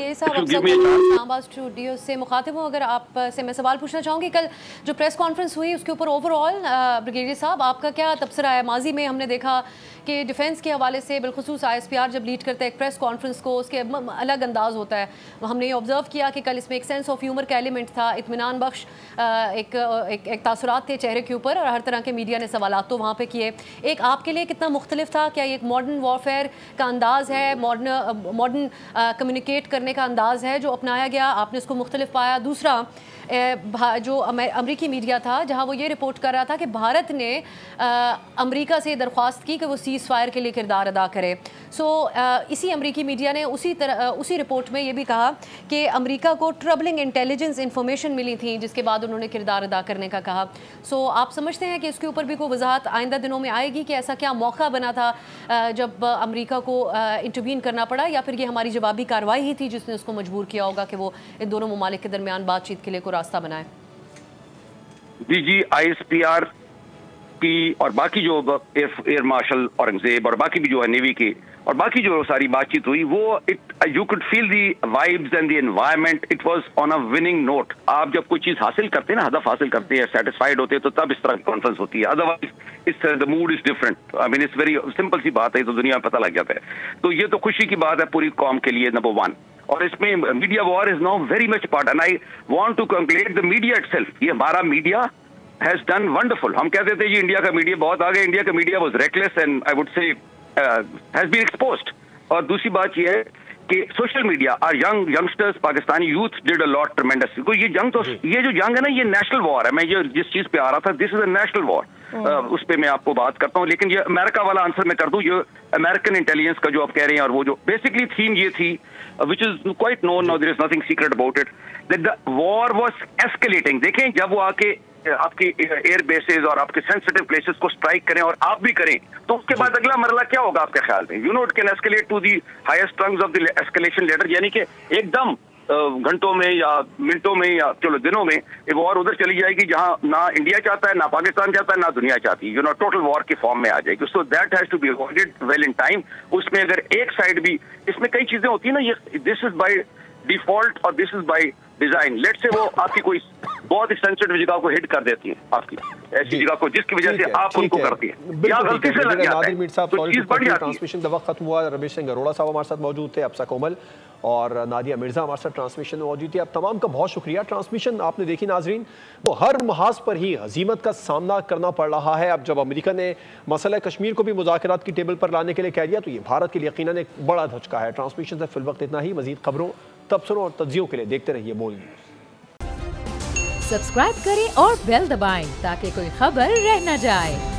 स्टूडियो से मुखातिब हूँ, अगर आप से मैं सवाल पूछना चाहूँगी, कल जो प्रेस कॉन्फ्रेंस हुई उसके ऊपर ओवरऑल ब्रिगेडियर साहब आपका क्या तबसरा है? माजी में हमने देखा कि डिफेंस के हवाले से बिलखुसूस ISPR जब लीड करता है एक प्रेस कॉन्फ्रेंस को, उसके अलग अंदाज होता है। हमने ये ऑब्जर्व किया कि कल इसमें एक सेंस ऑफ ह्यूमर का एलिमेंट था, इत्मीनान बख्श एक तासुरात थे चेहरे के ऊपर, और हर तरह के मीडिया ने सवालात तो वहाँ पे किए। एक आपके लिए कितना मुख्तलिफ था? क्या ये एक मॉडर्न वॉरफेयर का अंदाज़ है, मॉडर्न कम्युनिकेट करने का अंदाज़ है जो अपनाया गया, आपने उसको मुख्तलिफ पाया? दूसरा, जो अमेरिकी मीडिया था जहाँ वो ये रिपोर्ट कर रहा था कि भारत ने अमेरिका से दरख्वास्त की कि वो सीज़ फायर के लिए किरदार अदा करे। इसी अमेरिकी मीडिया ने उसी रिपोर्ट में ये भी कहा कि अमेरिका को ट्रबलिंग इंटेलिजेंस इंफॉर्मेशन मिली थी जिसके बाद उन्होंने किरदार अदा करने का कहा। आप समझते हैं कि इसके ऊपर भी कोई वजाहत आइंदा दिनों में आएगी कि ऐसा क्या मौका बना था जब अमेरिका को इंटरवीन करना पड़ा, या फिर ये हमारी जवाबी कार्रवाई ही थी जिसने उसको मजबूर किया होगा कि वो इन दोनों ममालिक के दरमियान बातचीत के लिए कोई रास्ता बनाए? जी ISPR की और बाकी जो एयर मार्शल औरंगजेब और बाकी भी जो है नेवी की और बाकी जो सारी बातचीत हुई, वो you could feel the vibes and the environment, it was on a winning note. आप जब कोई चीज हासिल करते हैं ना, हदफ हासिल करते हैं, सेटिस्फाइड होते हैं, तो तब इस तरह की कॉन्फ्रेंस होती है। Otherwise is the mood is different. I mean it's very simple सी बात है, तो दुनिया में पता लग जाता है। तो ये तो खुशी की बात है पूरी कौम के लिए, नंबर वन। और इसमें media war is now very much part, and I want to conclude the media itself. ये हमारा मीडिया हैज डन वंडरफुल। हम कहते थे जी इंडिया का मीडिया बहुत आगे, इंडिया का media was reckless and I would say has been exposed. और दूसरी बात ये है कि सोशल मीडिया और youngsters, Pakistani youth did a lot tremendous. ये जो जंग है ना, ये नेशनल वॉर है। मैं ये जिस चीज पे आ रहा था, this is a national war. उस पे मैं आपको बात करता हूँ, लेकिन ये अमेरिका वाला आंसर मैं कर दूं। ये अमेरिकन इंटेलिजेंस का जो आप कह रहे हैं, और वो जो बेसिकली थीम ये थी, which is quite known now, there is nothing secret about it, that the war was escalating. देखें, जब वो आके आपकी एयर बेसेस और आपके सेंसिटिव प्लेसेस को स्ट्राइक करें और आप भी करें, तो उसके बाद अगला मरला क्या होगा आपके ख्याल में? You know, it can escalate to the highest rungs of the escalation ladder, यानी कि एकदम घंटों में या मिनटों में या चलो दिनों में एक वॉर उधर चली जाएगी जहां ना इंडिया चाहता है, ना पाकिस्तान चाहता है, ना दुनिया चाहती है। यू नो, टोटल वॉर की फॉर्म में आ जाएगी। So that has to be avoided well in time. उसमें अगर एक साइड भी, इसमें कई चीजें होती है ना, ये दिस इज बाय डिफॉल्ट और this is by design. Late से वो आपकी कोई बहुत ही सेंसिटिव जगह को हिट कर देती है, आपकी ऐसी जगह को जिसकी वजह से आप उनको करती है या गलती से लग जाता है, तो चीज बढ़ जाती है। ट्रांसमिशन का वक्त खत्म हुआ। रमेश सिंह अरोड़ा साहब हमारे साथ मौजूद थे, अफसा कोमल और नादिया मिर्जा हमारे साथ ट्रांसमिशन में मौजूद थी। आप तमाम का बहुत शुक्रिया। ट्रांसमिशन आपने देखी नाजरीन, वो हर महाज पर ही हजीमत का सामना करना पड़ रहा है। अब जब अमेरिका ने मसला कश्मीर को भी मुज़ाकरात की टेबल पर लाने के लिए कह दिया, तो ये भारत के लिए यकीनन एक बड़ा धचका है। ट्रांसमिशन से फिल वक्त इतना ही। मजीद खबरों, तबसरों और तज्जियों के लिए देखते रहिए बोल न्यूज़। सब्सक्राइब करें और बेल दबाएं ताकि कोई खबर रह न जाए।